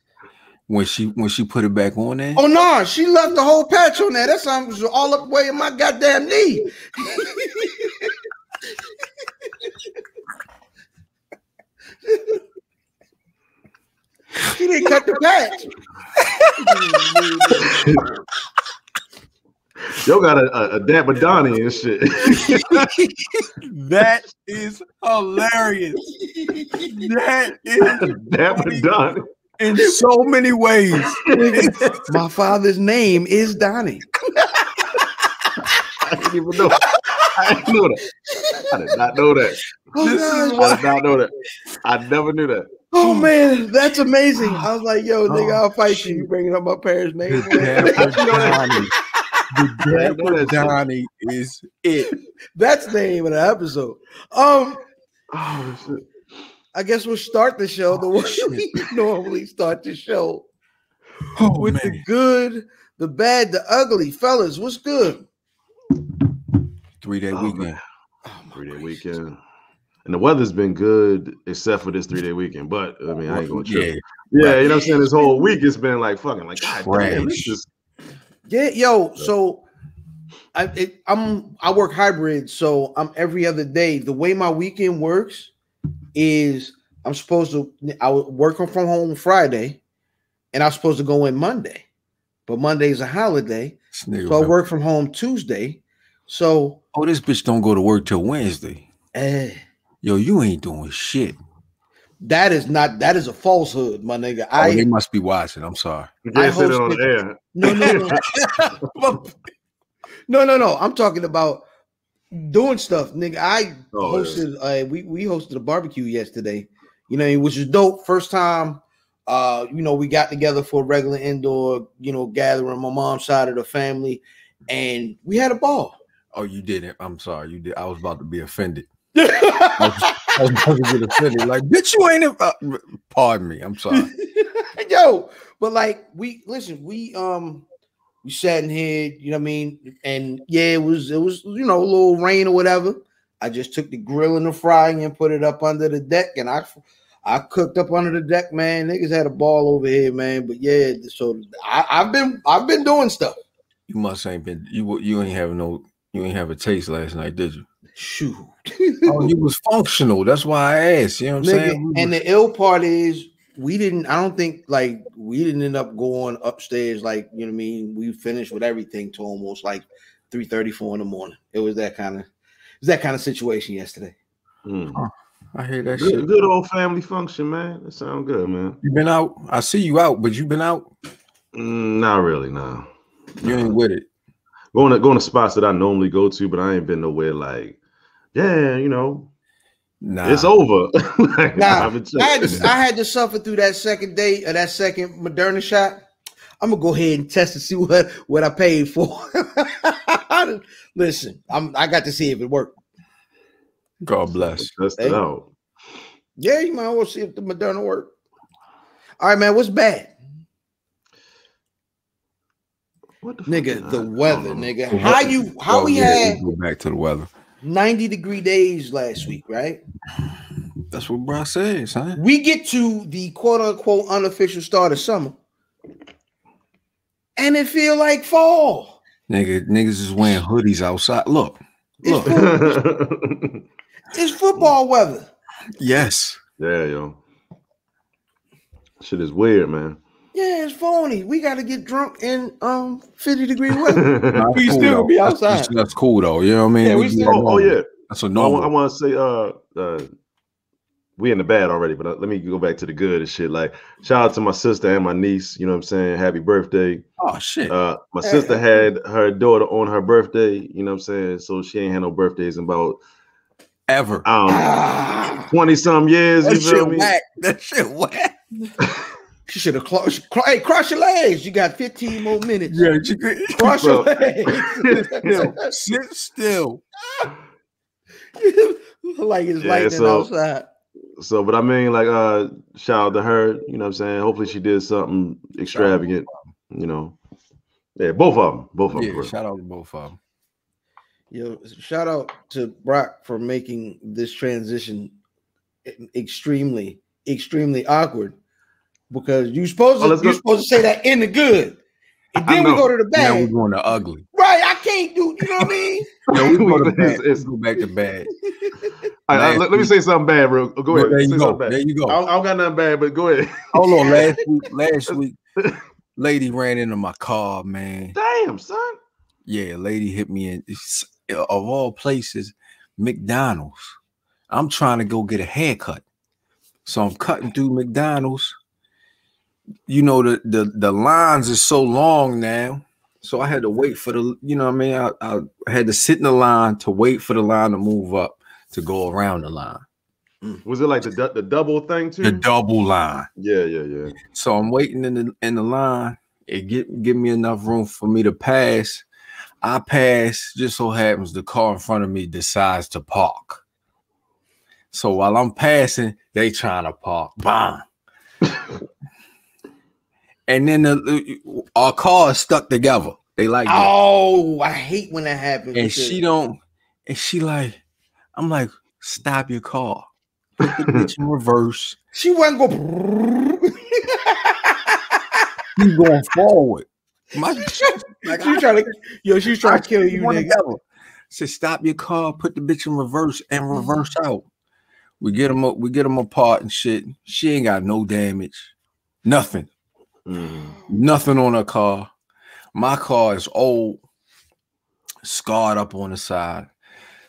Speaker 3: When she put it back on there?
Speaker 1: Oh no, she left the whole patch on there. That's all up way in my goddamn knee. She didn't cut the patch.
Speaker 2: Yo got a Dapper Donnie and shit.
Speaker 3: That is hilarious. That is
Speaker 2: Dapper Donnie.
Speaker 3: In so many ways.
Speaker 1: My father's name is Donnie.
Speaker 2: I didn't even know. I didn't know that. I did not know that. I did not know that. I never knew that.
Speaker 1: Oh man, that's amazing. I was like, yo, nigga, I'll fight you. You bringing up my parents' name.
Speaker 3: The Dapper Donnie is it.
Speaker 1: That's the name of the episode.
Speaker 2: Oh shit.
Speaker 1: I guess we'll start the show the way we normally start the show. With the good, the bad, the ugly. Fellas, what's good?
Speaker 3: 3-day weekend.
Speaker 2: 3-day weekend. And the weather's been good except for this 3-day weekend. But I mean, I ain't gonna trip. Yeah, you know what I'm saying? This whole week it's been like fucking like God damn, this is...
Speaker 1: Yeah, yo. So I work hybrid, so I'm every other day. The way my weekend works is I work from home Friday, and I'm supposed to go in Monday, but Monday's a holiday, so I work from home Tuesday. So
Speaker 3: this bitch don't go to work till Wednesday. Yo, you ain't doing shit.
Speaker 1: That is a falsehood, my nigga.
Speaker 3: They must be watching. I'm sorry.
Speaker 2: You can't sit it on the air.
Speaker 1: No. I'm talking about doing stuff, nigga. I hosted. We hosted a barbecue yesterday. You know, which is dope. First time. We got together for a regular indoor, gathering. My mom's side of the family, and we had a ball.
Speaker 3: Oh, you didn't. I'm sorry. You did. I was about to be offended. I was about to get offended. Like, bitch, you ain't. Pardon me. I'm sorry.
Speaker 1: Yo, but like, we sat in here. You know what I mean? And yeah, it was a little rain or whatever. I just took the grill and the frying and put it up under the deck, and I cooked up under the deck, man. Niggas had a ball over here, man. But yeah, so I've been doing stuff.
Speaker 3: You must ain't been. You ain't have a taste last night, did you?
Speaker 1: Shoot.
Speaker 3: You was functional. That's why I asked. You know what I'm saying?
Speaker 1: And the ill part is we didn't end up going upstairs. Like, you know what I mean? We finished with everything to almost like 3:34 in the morning. It was that kind of situation yesterday.
Speaker 3: I hear that shit.
Speaker 2: Good old family function, man. That sounds good, man.
Speaker 3: You been out? I see you out, but you been out?
Speaker 2: Not really, no.
Speaker 3: You ain't with it.
Speaker 2: Going to spots that I normally go to, but I ain't been nowhere like, nah. It's over.
Speaker 1: I had to suffer through that second day of that second Moderna shot. I'm gonna go ahead and test to see what I paid for. Listen, I got to see if it worked.
Speaker 3: God bless.
Speaker 2: Test it out.
Speaker 1: Yeah, you might well see if the Moderna worked. All right, man. What's bad?
Speaker 2: What the
Speaker 1: nigga, the weather, nigga. How we had
Speaker 3: go back to the weather.
Speaker 1: 90-degree days last week, right?
Speaker 3: That's what bro says, huh?
Speaker 1: We get to the quote unquote unofficial start of summer, and it feel like fall.
Speaker 3: Niggas is wearing hoodies outside. Look.
Speaker 1: It's football weather.
Speaker 3: Yes.
Speaker 2: Yeah, yo. Shit is weird, man.
Speaker 1: Yeah, it's phony. We got to get drunk in 50-degree weather. We still gonna be outside.
Speaker 3: That's cool though. You know what I mean?
Speaker 1: Yeah, we still.
Speaker 2: Yeah.
Speaker 3: That's a normal.
Speaker 2: I want to say, we in the bad already, but let me go back to the good and shit. Like, shout out to my sister and my niece. You know what I'm saying? Happy birthday.
Speaker 3: Oh shit.
Speaker 2: My sister had her daughter on her birthday. You know what I'm saying? So she ain't had no birthdays in about
Speaker 3: ever.
Speaker 2: 20-some years.
Speaker 3: That
Speaker 2: You feel
Speaker 3: shit
Speaker 2: me?
Speaker 3: whack. That shit whack.
Speaker 1: She should have hey, cross your legs. You got 15 more minutes.
Speaker 3: Yeah, you could
Speaker 1: Cross your legs.
Speaker 3: sit still.
Speaker 1: Like it's lightning outside.
Speaker 2: So, but I mean, like, shout out to her. You know what I'm saying? Hopefully, she did something extravagant. You know, yeah, both of them.
Speaker 3: Yeah, shout out to both of them.
Speaker 1: Yo, shout out to Brock for making this transition extremely awkward, because you're supposed to say that in the good, and then we go to the bad.
Speaker 3: Now we're going to ugly.
Speaker 1: Right, I can't do. You know what I mean?
Speaker 3: No, we go to bad. Let's go back to bad.
Speaker 2: All right, let me say something bad, bro. Go ahead.
Speaker 3: There you go. There you go.
Speaker 2: I don't got nothing bad, but go ahead.
Speaker 3: Hold on. Last week, lady ran into my car, man.
Speaker 2: Damn, son.
Speaker 3: Yeah, lady hit me in, of all places, McDonald's. I'm trying to go get a haircut. So I'm cutting through McDonald's. You know, the lines are so long now. So I had to wait for the, you know what I mean? I had to sit in the line to wait for the line to move up to go around the line.
Speaker 2: Was it like the double thing too?
Speaker 3: The double line.
Speaker 2: Yeah.
Speaker 3: So I'm waiting in the line. It give me enough room for me to pass. I pass, just so happens the car in front of me decides to park. So while I'm passing, they trying to park. Bang. And then our car is stuck together. They like that.
Speaker 1: Oh, I hate when that happens.
Speaker 3: And she like, I'm like, stop your car. Put the bitch in reverse.
Speaker 1: She wasn't going.
Speaker 3: She's going forward.
Speaker 1: She's trying to kill you, nigga.
Speaker 3: Said, stop your car, put the bitch in reverse and reverse out. We get them apart and shit. She ain't got no damage. Nothing. Nothing on her car. My car is old, scarred up on the side.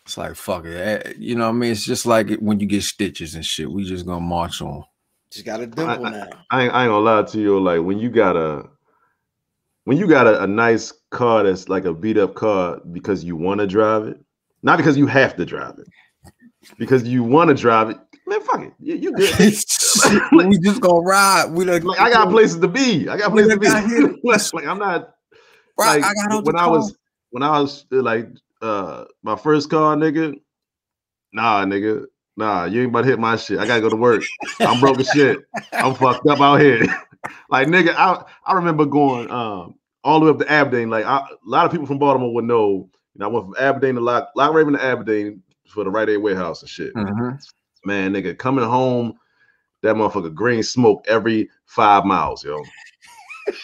Speaker 3: It's like, fuck it. You know what I mean? It's just like when you get stitches and shit. We just gonna march on.
Speaker 1: Just got a dimple now.
Speaker 2: I ain't gonna lie to you. Like when you got a nice car that's like a beat up car because you want to drive it, not because you have to drive it, because you want to drive it. Man, fuck it. You good.
Speaker 3: We just gonna ride.
Speaker 2: Like I got places to be. Like I'm not.
Speaker 3: Right,
Speaker 2: like when I was like my first car, nigga. Nah, you ain't about to hit my shit. I gotta go to work. I'm broke as shit. I'm fucked up out here. Like nigga, I remember going all the way up to Aberdeen. Like a lot of people from Baltimore would know. You know, I went from Aberdeen to Lock Raven to Aberdeen for the Rite Aid warehouse and shit.
Speaker 3: Mm-hmm.
Speaker 2: Man, nigga, coming home, that motherfucker green smoke every 5 miles, yo.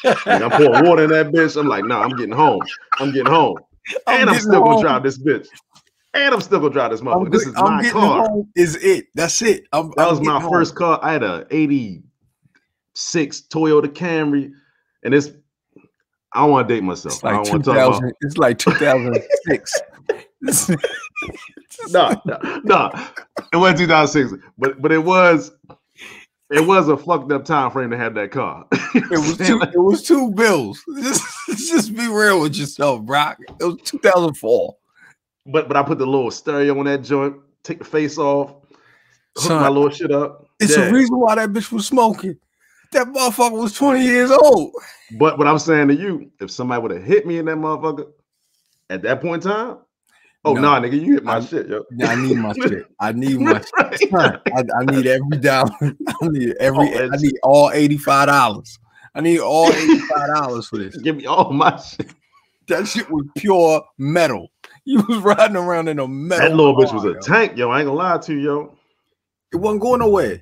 Speaker 2: Like, I'm pouring water in that bitch. I'm like, nah, I'm getting home. And I'm still gonna drive this bitch. And I'm still gonna drive this motherfucker. This is my car.
Speaker 3: Is it? That's it.
Speaker 2: That was my first car. I had a 86 Toyota Camry, and it's. I don't want to date myself.
Speaker 3: Like
Speaker 2: I don't want to talk about.
Speaker 3: It's like 2006.
Speaker 2: No. It wasn't 2006, but it was a fucked up time frame to have that car.
Speaker 3: It was two bills. Just be real with yourself, Brock. It was 2004.
Speaker 2: But I put the little stereo on that joint, take the face off, hook my little shit up.
Speaker 3: It's a reason why that bitch was smoking. That motherfucker was 20 years old.
Speaker 2: But what I'm saying to you, if somebody would have hit me in that motherfucker at that point in time, nah, nigga, you hit my shit, yo.
Speaker 3: Yeah, I need my shit. I need my shit. I need every dollar. I need all $85. I need all $85 for this.
Speaker 2: Give me all my shit.
Speaker 3: That shit was pure metal. You was riding around in a metal.
Speaker 2: That little bitch was a tank, yo. I ain't gonna lie to you, yo.
Speaker 3: It wasn't going nowhere.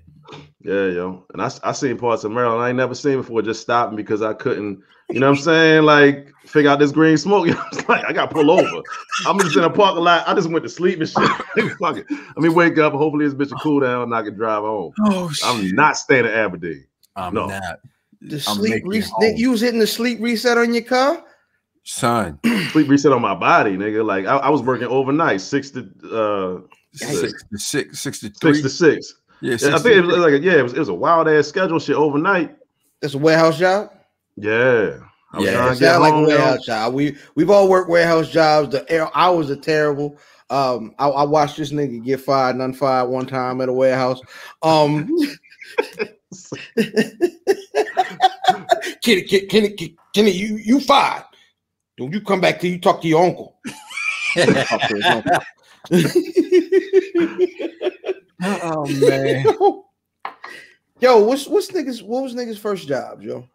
Speaker 2: Yeah, yo. And I seen parts of Maryland I ain't never seen before, just stopping because I couldn't, you know what I'm saying? Like, figure out this green smoke. You know what I'm saying? I got to pull over. I'm just in a parking lot. I just went to sleep and shit. Fuck it. Let me wake up. Hopefully this bitch will cool down and I can drive home.
Speaker 3: Oh, shit.
Speaker 2: I'm not staying in Aberdeen.
Speaker 3: I'm not.
Speaker 1: The sleep reset. You was hitting the sleep reset on your car?
Speaker 3: Son.
Speaker 2: Sleep reset on my body, nigga. Like, I was working overnight, 6 to 6. Yeah, I think it was like it was a wild ass schedule shit overnight.
Speaker 1: It's a warehouse job.
Speaker 2: Yeah,
Speaker 1: it sounds like a warehouse job. We've all worked warehouse jobs. The hours are terrible. I watched this nigga get fired and unfired one time at a warehouse. Kenny, you fired. Don't you come back till you talk to your uncle.
Speaker 3: Oh man.
Speaker 1: Yo, what was niggas' first job, Joe?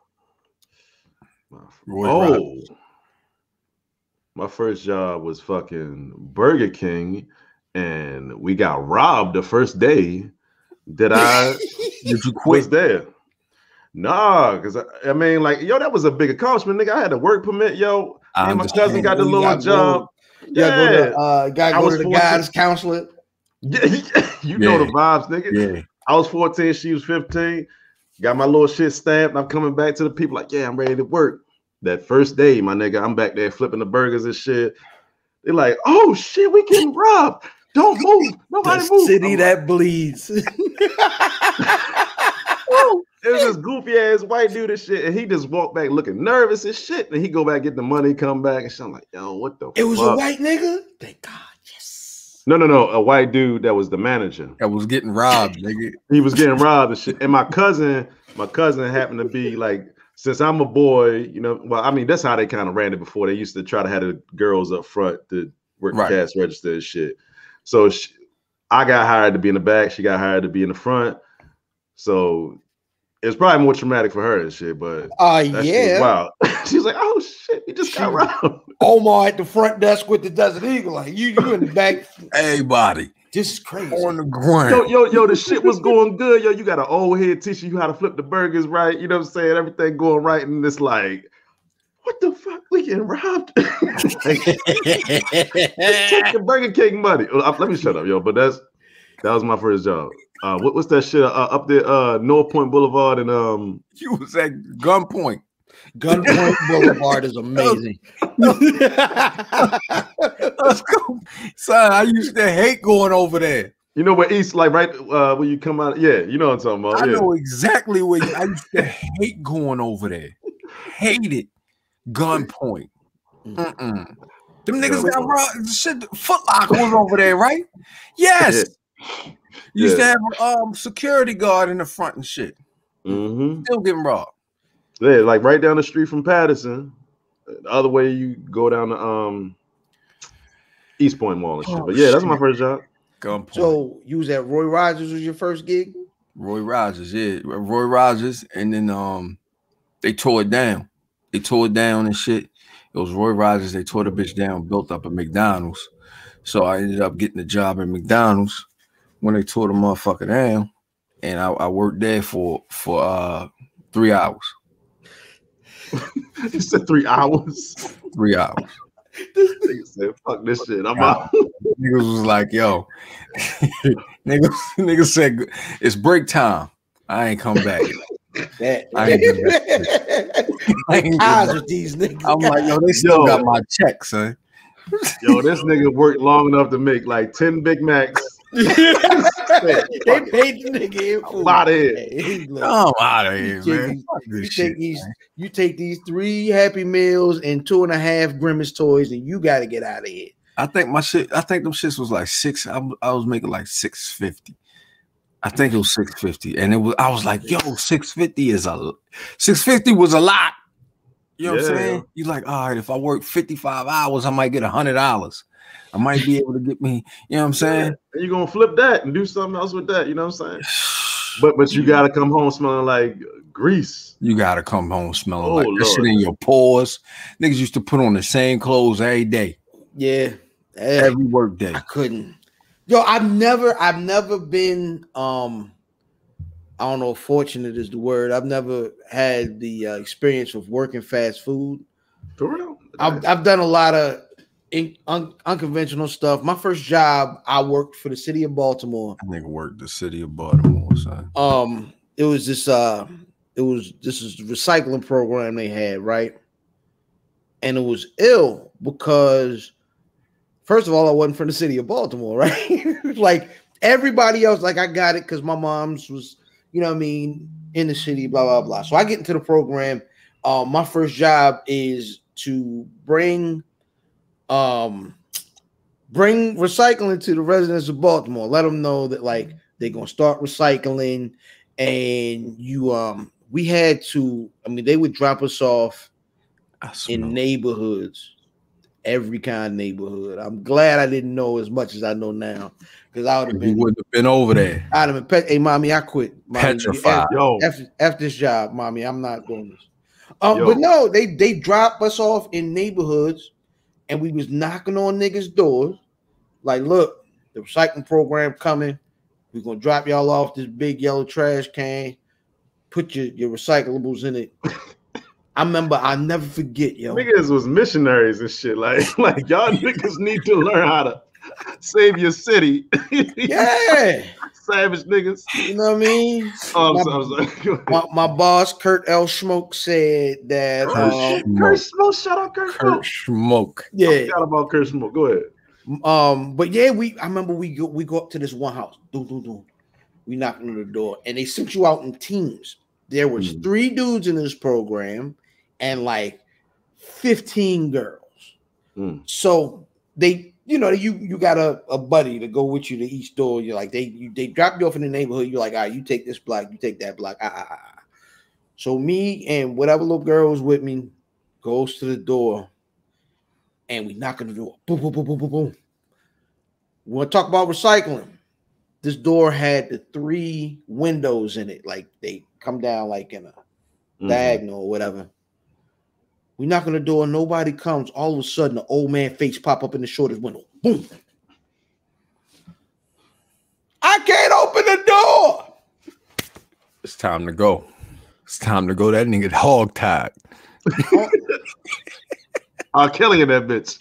Speaker 2: My first job was fucking Burger King, and we got robbed the first day that I was there. Nah, because I mean, like, yo, that was a big accomplishment, nigga. I had a work permit, yo. And my cousin got the little job.
Speaker 1: Gotta go to the guidance counselor.
Speaker 2: Yeah, you know the vibes, nigga.
Speaker 3: Yeah.
Speaker 2: I was 14, she was 15. Got my little shit stamped. I'm coming back to the people like, yeah, I'm ready to work. That first day, my nigga, I'm back there flipping the burgers and shit. They're like, oh shit, we getting robbed. Don't move. Nobody move.
Speaker 1: City that bleeds.
Speaker 2: It was this goofy ass white dude and shit, and he just walked back looking nervous as shit. And he go back, get the money, come back, and shit. I'm like, yo, what the fuck?
Speaker 1: It was a white nigga? Thank God, yes.
Speaker 2: No, a white dude that was the manager.
Speaker 3: That was getting robbed, nigga.
Speaker 2: He was getting robbed and shit. And my cousin happened to be like, since I'm a boy, you know, well, I mean, that's how they kind of ran it before. They used to try to have the girls up front to work the cash register and shit. So I got hired to be in the back. She got hired to be in the front. So it's probably more traumatic for her and shit, but
Speaker 1: yeah.
Speaker 2: Wow. She's like, oh shit, he just got robbed.
Speaker 1: Omar at the front desk with the Desert Eagle. Like you in the back.
Speaker 3: Everybody.
Speaker 1: This is crazy.
Speaker 3: On the ground.
Speaker 2: Yo, the shit was going good. Yo, you got an old head teaching you how to flip the burgers right. You know what I'm saying? Everything going right. And it's like, what the fuck? We getting robbed? Like, take the Burger King money. Let me shut up, yo. But that was my first job. What's that shit up there? North Point Boulevard and
Speaker 3: You was at Gunpoint.
Speaker 1: Gunpoint Boulevard is amazing.
Speaker 3: Let's go, son. I used to hate going over there.
Speaker 2: You know where East, like right when you come out. Yeah, you know what I'm talking about.
Speaker 3: I know exactly where I used to hate going over there. Hate it. Gunpoint. Them niggas got robbed. Shit, Foot Locker was over there, right? Yes. You used to have security guard in the front and shit. Still getting robbed.
Speaker 2: Yeah, like right down the street from Patterson. The other way you go down to East Point Mall and shit. But yeah, that's my first job.
Speaker 3: Gunpoint.
Speaker 1: So you was at Roy Rogers was your first gig?
Speaker 3: Roy Rogers, yeah. Roy Rogers, and then they tore it down. They tore it down and shit. It was Roy Rogers. They tore the bitch down, built up a McDonald's. So I ended up getting a job at McDonald's when they tore the motherfucker down. And I worked there for 3 hours.
Speaker 2: You said 3 hours?
Speaker 3: 3 hours.
Speaker 2: This nigga said, fuck this shit. I'm out.
Speaker 3: Niggas was like, yo. niggas said, it's break time. I ain't come back. I ain't
Speaker 1: eyes with these niggas.
Speaker 3: I'm like, yo, they still got my check, son.
Speaker 2: Yo, this nigga worked long enough to make like 10 Big Macs.
Speaker 1: They paid the nigga in
Speaker 2: food. Out of here.
Speaker 3: I'm out of here, man.
Speaker 1: You take these 3 Happy Meals and 2.5 Grimace toys, and you got to get out of here.
Speaker 3: I think them shits was like $6. I was making like $6.50. I think it was $6.50, and I was like, yo, $6.50 was a lot. You know what I'm saying? You like, all right, if I work 55 hours, I might get $100. I might be able to get me, you know what I'm saying?
Speaker 2: And you're gonna flip that and do something else with that, you know what I'm saying? But you gotta come home smelling like grease.
Speaker 3: You gotta come home smelling like that shit in your pores. Niggas used to put on the same clothes every day.
Speaker 1: Yeah.
Speaker 3: Every work day.
Speaker 1: I couldn't. Yo, I've never been I don't know if fortunate is the word. I've never had the experience of working fast food.
Speaker 2: For real?
Speaker 1: I've done a lot of unconventional stuff. My first job, I worked for the city of Baltimore.
Speaker 3: I think worked the city of Baltimore, son.
Speaker 1: It was this recycling program they had, right? And it was ill because first of all, I wasn't from the city of Baltimore, right? Like everybody else, like I got it because my mom's was, you know what I mean, in the city, blah, blah, blah. So I get into the program. My first job is to bring bring recycling to the residents of Baltimore. Let them know that like they're gonna start recycling, and we had to. I mean, they would drop us off in neighborhoods. Every kind of neighborhood. I'm glad I didn't know as much as I know now, because I would have been.
Speaker 3: You wouldn't have been over there.
Speaker 1: I'd have been. Hey, mommy, I quit. Mommy,
Speaker 3: petrified.
Speaker 1: F this job, mommy. I'm not doing this. But no, they dropped us off in neighborhoods, and we was knocking on niggas' doors, like, look, the recycling program coming. We're gonna drop y'all off this big yellow trash can. Put your recyclables in it. I remember, I'll never forget, yo.
Speaker 2: Niggas was missionaries and shit. Like y'all niggas need to learn how to save your city.
Speaker 1: Yeah.
Speaker 2: Savage niggas.
Speaker 1: You know what I mean?
Speaker 2: I'm sorry.
Speaker 1: My boss, Kurt L. Smoke, said that
Speaker 2: Kurt Smoke, shout out Kurt
Speaker 3: Smoke.
Speaker 1: Yeah.
Speaker 2: I forgot about Kurt Smoke. Go ahead.
Speaker 1: But yeah, I remember we go up to this one house. We knock on the door, and they sent you out in teams. There was 3 dudes in this program and like 15 girls. So they, you got a buddy to go with you to each door. You're like, they drop you off in the neighborhood. You're like, all right, you take this block, you take that block. So me and whatever little girl was with me goes to the door, and we knock on the door. Boom, boom, boom, boom, boom, boom. We want to talk about recycling. This door had the 3 windows in it, like they come down like in a diagonal or whatever. We knock on the door, nobody comes. All of a sudden, the old man face pop up in the shortest window. Boom! I can't open the door.
Speaker 3: It's time to go. It's time to go. That nigga hog tied.
Speaker 2: Kelly in that bitch.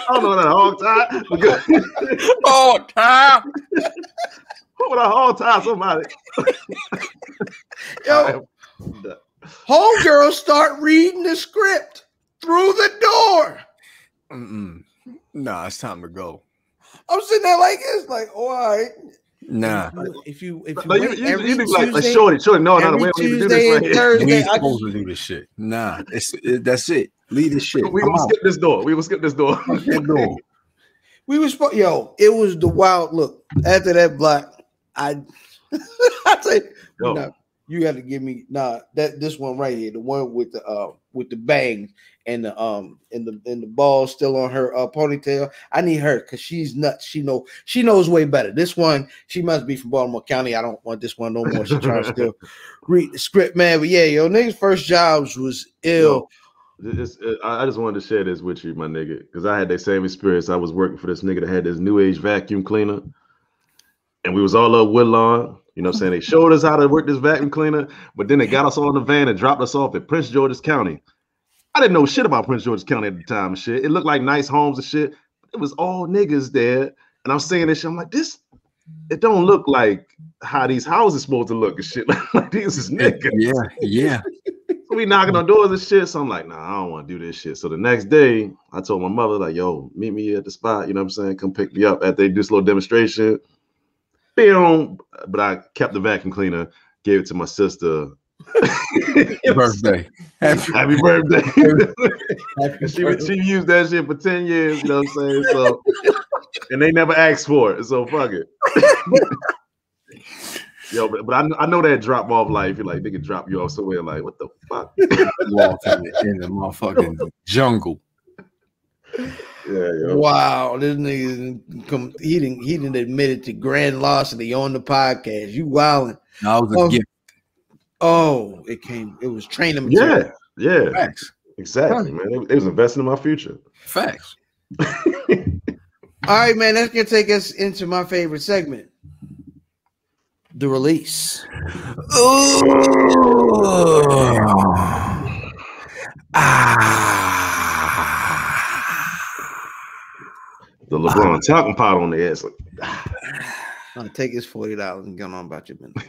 Speaker 2: I don't know that hog tie.
Speaker 3: Hog tie.
Speaker 2: Who would I hog tie somebody?
Speaker 1: Yo, homegirls start reading the script through the door.
Speaker 3: Nah, it's time to go.
Speaker 1: I'm sitting there like it's like, all right.
Speaker 3: Nah.
Speaker 1: If you
Speaker 2: be like shorty. No, we don't need to do this right here.
Speaker 1: Thursday,
Speaker 3: we ain't supposed to do this shit. Nah, that's it. Leave this shit.
Speaker 2: We will skip this door.
Speaker 1: We was it was the wild look. After that block, I say, you got to give me this one right here, the one with the bangs and the ball still on her ponytail. I need her because she's nuts. She knows way better. This one, she must be from Baltimore County. I don't want this one no more. She trying to still read the script, man. But yeah, niggas' first jobs was ill.
Speaker 2: I just wanted to share this with you, my nigga, because I had that same experience. I was working for this nigga that had this new age vacuum cleaner, and we was all up Woodlawn. You know what I'm saying? They showed us how to work this vacuum cleaner, but then they got us all in the van and dropped us off at Prince George's County. I didn't know shit about Prince George's County at the time and shit. It looked like nice homes and shit. It was all niggas there. And I'm saying this shit. I'm like, it don't look like how these houses supposed to look and shit. Like these is niggas.
Speaker 3: Yeah.
Speaker 2: So we knocking on doors and shit. So I'm like, nah, I don't want to do this shit. So the next day, I told my mother, like, yo, meet me at the spot. You know what I'm saying? Come pick me up after they do this little demonstration. But I kept the vacuum cleaner, gave it to my sister.
Speaker 3: Birthday.
Speaker 2: Happy birthday. She used that shit for 10 years, you know what I'm saying? So, and they never asked for it, so fuck it. Yo, but I know that drop off life. You're like, they can drop you off somewhere like, what the fuck?
Speaker 3: Walking in the motherfucking jungle.
Speaker 2: Yeah, yo.
Speaker 1: Wow, this nigga he didn't admit it to grand larceny on the podcast. You wilding.
Speaker 3: I was a gift.
Speaker 1: Oh, it was training material.
Speaker 2: Yeah.
Speaker 3: Facts.
Speaker 2: Exactly, man. They was investing in my future.
Speaker 3: Facts.
Speaker 1: All right, man. That's gonna take us into my favorite segment. The release.
Speaker 2: The LeBron talking pot on the ass.
Speaker 1: I'll take his $40 and get on about your business.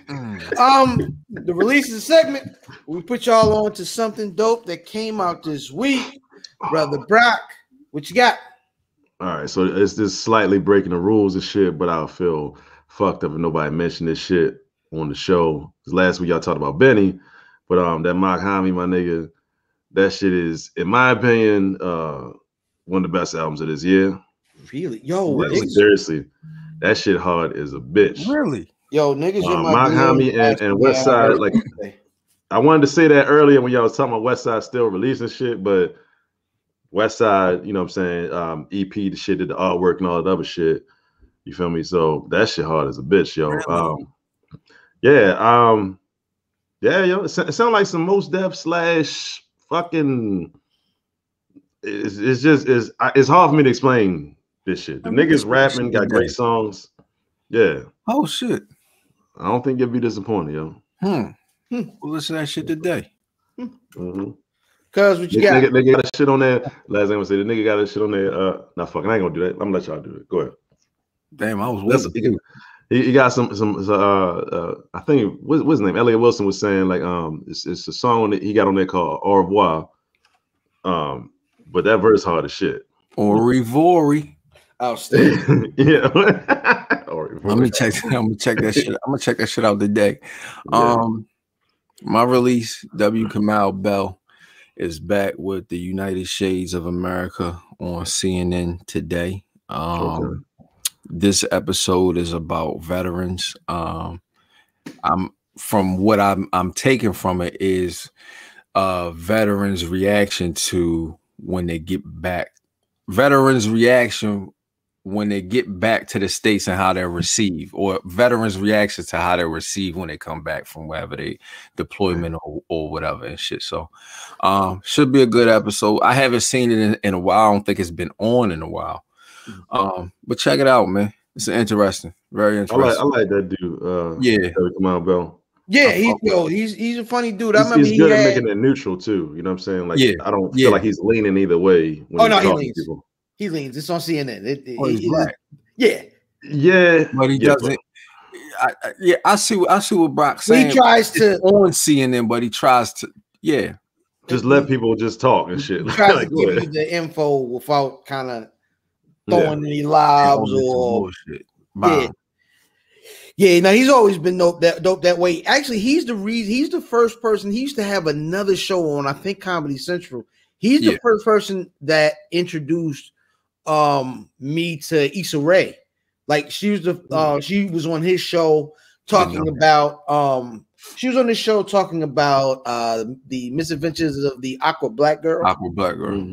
Speaker 1: The release of the segment, we put y'all on to something dope that came out this week. Brother Brock, what you got?
Speaker 2: All right, so it's just slightly breaking the rules and shit, but I'll feel fucked up if nobody mentioned this shit on the show. Last week y'all talked about Benny, but that Mach-Hommy, my nigga, that shit is, in my opinion, one of the best albums of this year.
Speaker 1: Really? Yo,
Speaker 2: really? Seriously, that shit hard as a bitch.
Speaker 3: Really?
Speaker 1: Yo, niggas in my
Speaker 2: Mach-Hommy and West Side, like I wanted to say that earlier when y'all was talking about West Side still releasing shit, but West Side, you know what I'm saying, EP, the shit, did the artwork and all that other shit. You feel me? So that shit hard as a bitch, yo.
Speaker 3: Really?
Speaker 2: Yeah, yo. It sounds like some Mos Def / fucking. It's hard for me to explain this shit. The niggas rapping, got great songs. Yeah.
Speaker 3: Oh shit.
Speaker 2: I don't think you'll be disappointed, yo.
Speaker 3: We'll listen to that shit today.
Speaker 1: Cause what you got?
Speaker 2: Nigga got that shit on there. Last thing I'm gonna say, the nigga got that shit on there. Nah, fucking, I ain't gonna do that. I'm gonna let y'all do it. Go ahead.
Speaker 3: Damn, I was waiting.
Speaker 2: He got some. I think what's his name? Elliot Wilson was saying like it's a song that he got on there called Au Revoir. But that verse hard as shit.
Speaker 3: Au revoir.
Speaker 1: Outstanding.
Speaker 2: Yeah.
Speaker 3: I'm gonna check that shit. I'm gonna check that shit out today. My release, Kamau Bell, is back with the United Shades of America on CNN today. This episode is about veterans. I'm taking from it is veterans' reaction to when they get back. Veterans' reaction when they get back to the States and how they're received, or veterans' reaction to how they're received when they come back from wherever they deployment or whatever and shit. So should be a good episode. I haven't seen it in a while. I don't think it's been on in a while. But check it out, man. It's interesting. Very interesting.
Speaker 2: I like that dude. Kamau Bell.
Speaker 1: Yeah, he's a funny dude.
Speaker 2: He's good at making it neutral too. You know what I'm saying? Like, I don't feel like he's leaning either way. When
Speaker 1: he leans. People. He leans. It's on CNN.
Speaker 3: He's black.
Speaker 2: Yeah,
Speaker 3: but he doesn't. I see what Brock's saying.
Speaker 1: He tries to
Speaker 3: on CNN, but he tries to. Yeah,
Speaker 2: just let people just talk and shit.
Speaker 1: He tries to give you the info without kind of throwing any lobs or bullshit. Yeah, now he's always been dope that way. Actually, he's the first person. He used to have another show on, I think, Comedy Central. He's the first person that introduced me to Issa Rae. Like she was on his show talking about the misadventures of the Aqua Black Girl,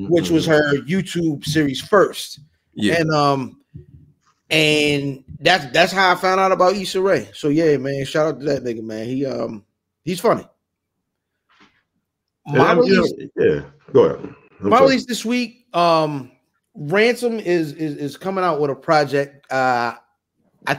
Speaker 1: which was her YouTube series first. Yeah, and that's how I found out about Issa Rae. So yeah, man, shout out to that nigga, man. He's funny.
Speaker 2: Go ahead.
Speaker 1: My release this week, Ransom is coming out with a project. I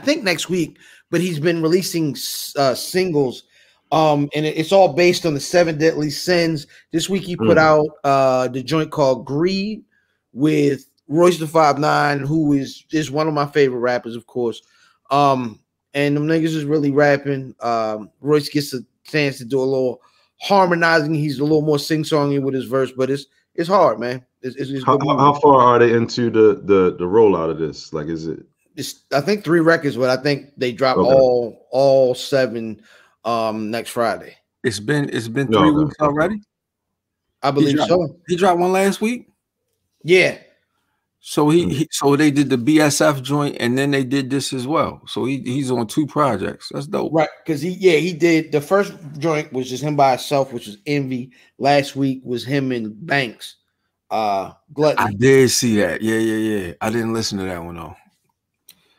Speaker 1: think next week, but he's been releasing singles. And it's all based on the 7 Deadly Sins. This week he put out the joint called Greed with Royce the 5'9", who is one of my favorite rappers, of course. And them niggas is really rapping. Royce gets a chance to do a little harmonizing. He's a little more sing-songy with his verse, but it's hard, man. It's
Speaker 2: how far are they into the rollout of this? Like, is it?
Speaker 1: I think 3 records, but I think they drop all 7 next Friday.
Speaker 3: It's been 3 weeks already.
Speaker 1: I believe so.
Speaker 3: He dropped one last week.
Speaker 1: Yeah.
Speaker 3: So so they did the BSF joint and then they did this as well. So he's on 2 projects. That's dope.
Speaker 1: Right, because he did the first joint was just him by himself, which was Envy. Last week was him and Banks. Gluttony.
Speaker 3: I did see that. Yeah. I didn't listen to that one though.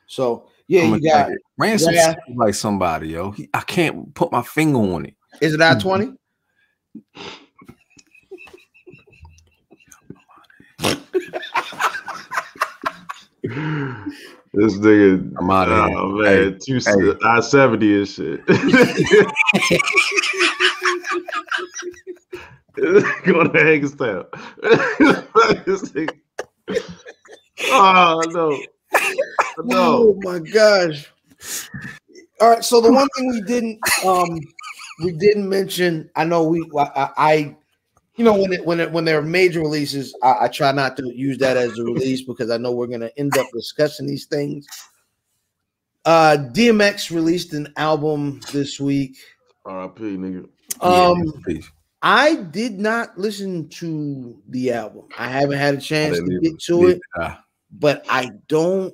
Speaker 1: So you got
Speaker 3: Ransom like somebody, yo. I can't put my finger on it.
Speaker 1: Is it I-20?
Speaker 2: This nigga,
Speaker 3: I'm out of here.
Speaker 2: Oh man, I-70 and shit. Going to Hagerstown. Oh no.
Speaker 1: Oh my gosh. All right, so the one thing we didn't mention, I know when there are major releases, I try not to use that as a release because I know we're gonna end up discussing these things. Dmx released an album this week.
Speaker 2: R.I.P. nigga.
Speaker 1: I did not listen to the album. I haven't had a chance to get to it. but I don't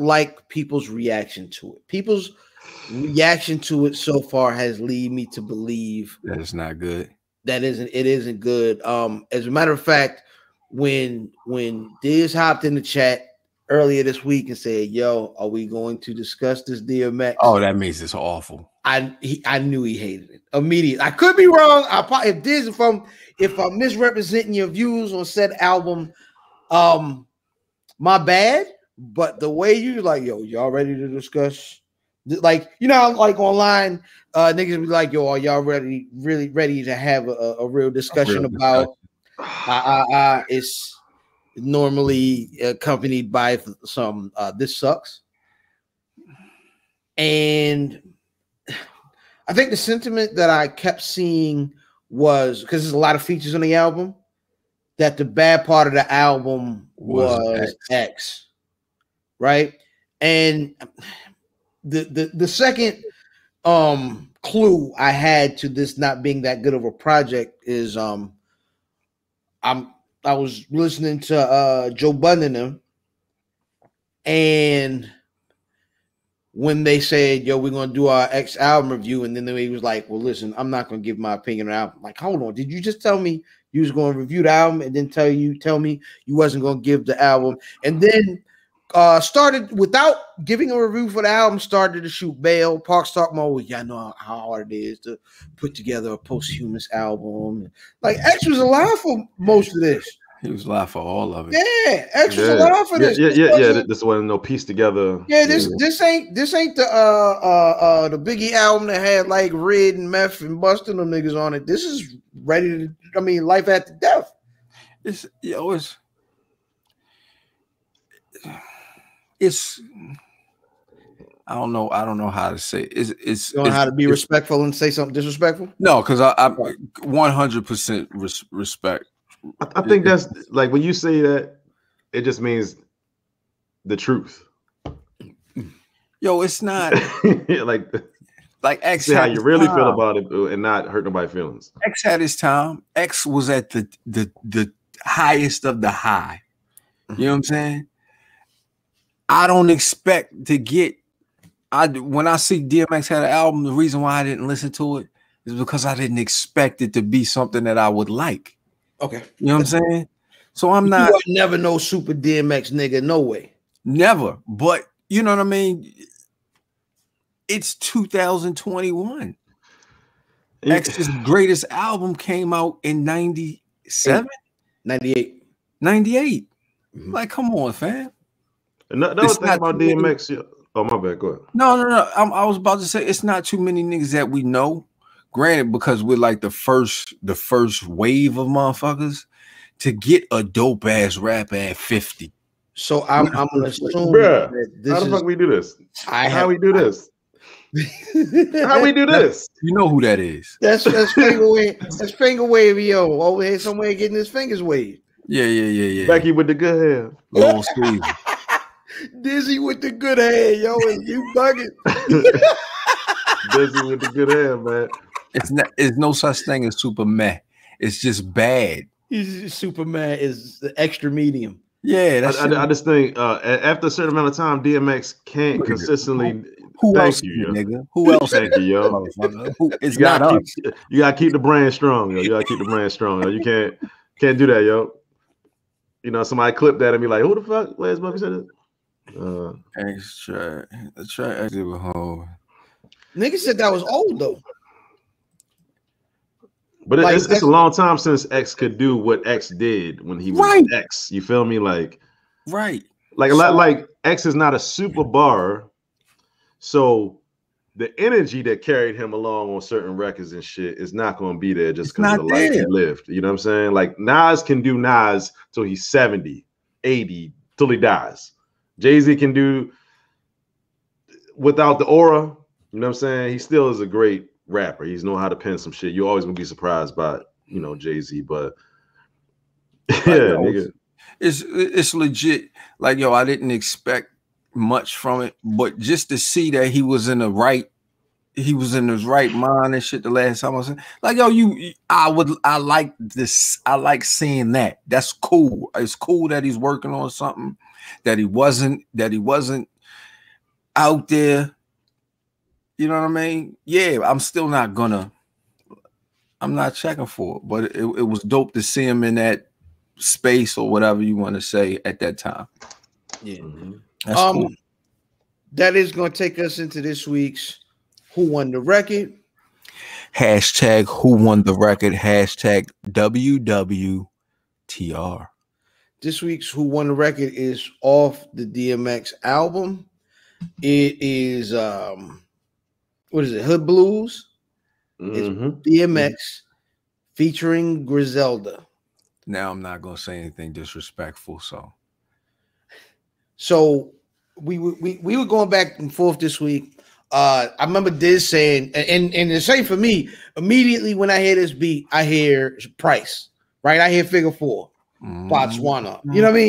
Speaker 1: like people's reaction to it. People's reaction to it so far has led me to believe
Speaker 3: that it's not good.
Speaker 1: It isn't good. As a matter of fact, when Dizz hopped in the chat earlier this week and said, "Yo, are we going to discuss this DMX?"
Speaker 3: Oh, that means it's awful.
Speaker 1: I knew he hated it immediately. I could be wrong. If I'm misrepresenting your views on said album, my bad. But the way you like, yo, y'all ready to discuss? Like, you know, like online, niggas be like, yo, are y'all really ready to have a real discussion about? It's normally accompanied by some this sucks. And I think the sentiment that I kept seeing was, because there's a lot of features on the album, that the bad part of the album was X, right? And the second clue I had to this not being that good of a project is I was listening to Joe Budden and them, and when they said, yo, we're going to do our X album review, and then he was like, well, listen, I'm not going to give my opinion on the album. Like, hold on, did you just tell me you was going to review the album and then tell me you wasn't going to give the album? And then started, without giving a review for the album, started to shoot bail. Parks talking about, yeah, I know how hard it is to put together a posthumous album. Like, X was alive for most of this.
Speaker 3: He was alive for all of it.
Speaker 1: Yeah, X was alive for this.
Speaker 2: Yeah. This wasn't no piece together.
Speaker 1: Yeah, this ain't the Biggie album that had like Red and Meth and busting them niggas on it. This is ready to, I mean, life after death.
Speaker 3: It's I don't know how to say it. It's
Speaker 1: you know how to be respectful and say something disrespectful?
Speaker 3: No, because I 100% respect.
Speaker 2: I think that's like when you say that, it just means the truth.
Speaker 3: Yo, it's not
Speaker 2: like
Speaker 3: X.
Speaker 2: See how you really feel about it and not hurt nobody's feelings.
Speaker 3: X had his time. X was at the highest of the high. You know what I'm saying? I don't expect to get. When I see DMX had an album, the reason why I didn't listen to it is because I didn't expect it to be something that I would like.
Speaker 1: Okay.
Speaker 3: You know what I'm saying? So I'm not.
Speaker 1: You never no super DMX nigga, no way.
Speaker 3: Never. But you know what I mean? It's 2021. X's greatest album came out in 97?
Speaker 1: 98.
Speaker 3: 98. Like, come on, fam.
Speaker 2: Another thing about DMX. Oh, my bad. Go ahead.
Speaker 3: No. I was about to say it's not too many niggas that we know. Granted, because we're like the first wave of motherfuckers to get a dope ass rapper at 50.
Speaker 1: So I'm gonna assume
Speaker 2: that how the fuck we do this? How we do this? How we do this?
Speaker 3: You know who that is?
Speaker 1: That's finger wave. That's finger wave, yo. Over here somewhere getting his fingers waved.
Speaker 3: Yeah.
Speaker 2: Becky with the good hair.
Speaker 3: Long sleeve.
Speaker 1: Dizzy with the good hair, yo. And you bugging.
Speaker 2: Dizzy with the good hair, man.
Speaker 3: It's no such thing as super meh. It's just bad.
Speaker 1: Superman is the extra medium.
Speaker 3: Yeah,
Speaker 2: I just think after a certain amount of time, DMX can't consistently.
Speaker 3: Who else, nigga? Who else?
Speaker 2: Thank you, yo.
Speaker 3: It's not us.
Speaker 2: You gotta keep the brand strong, yo. You gotta keep the brand strong. Yo. You can't do that, yo. You know, somebody clipped that and be like, "Who the fuck? Where's Buffy said it?"
Speaker 3: Extra exit home.
Speaker 1: Nigga said that was old though.
Speaker 2: But like, it's a long time since X could do what X did when he was X. You feel me? Like,
Speaker 3: right.
Speaker 2: Like like X is not a super bar. So the energy that carried him along on certain records and shit is not going to be there just because of the life he lived. You know what I'm saying? Like Nas can do Nas till he's 70, 80, till he dies. Jay-Z can do without the aura. You know what I'm saying? He still is a great rapper. He's know how to pen some shit. You're always gonna be surprised by, you know, Jay-Z, but yeah, nigga.
Speaker 3: It's legit. Like, yo, I didn't expect much from it, but just to see that he was in the right he was in his right mind and shit. The last time I was like, yo, I like this. I like seeing that. That's cool. It's cool that he's working on something that he wasn't out there. You know what I mean? Yeah, I'm not checking for it, but it was dope to see him in that space or whatever you want to say at that time.
Speaker 1: Yeah.
Speaker 3: That's cool.
Speaker 1: That is going to take us into this week's Who Won the Record?
Speaker 3: Hashtag Who Won the Record? Hashtag WWTR.
Speaker 1: This week's Who Won the Record is off the DMX album. It is what is it? Hood Blues. It's DMX featuring Griselda.
Speaker 3: Now I'm not gonna say anything disrespectful,
Speaker 1: so we were going back and forth this week. I remember Dizz saying, and the same for me. Immediately when I hear this beat, I hear Price, right? I hear Figure 4, Botswana. You know what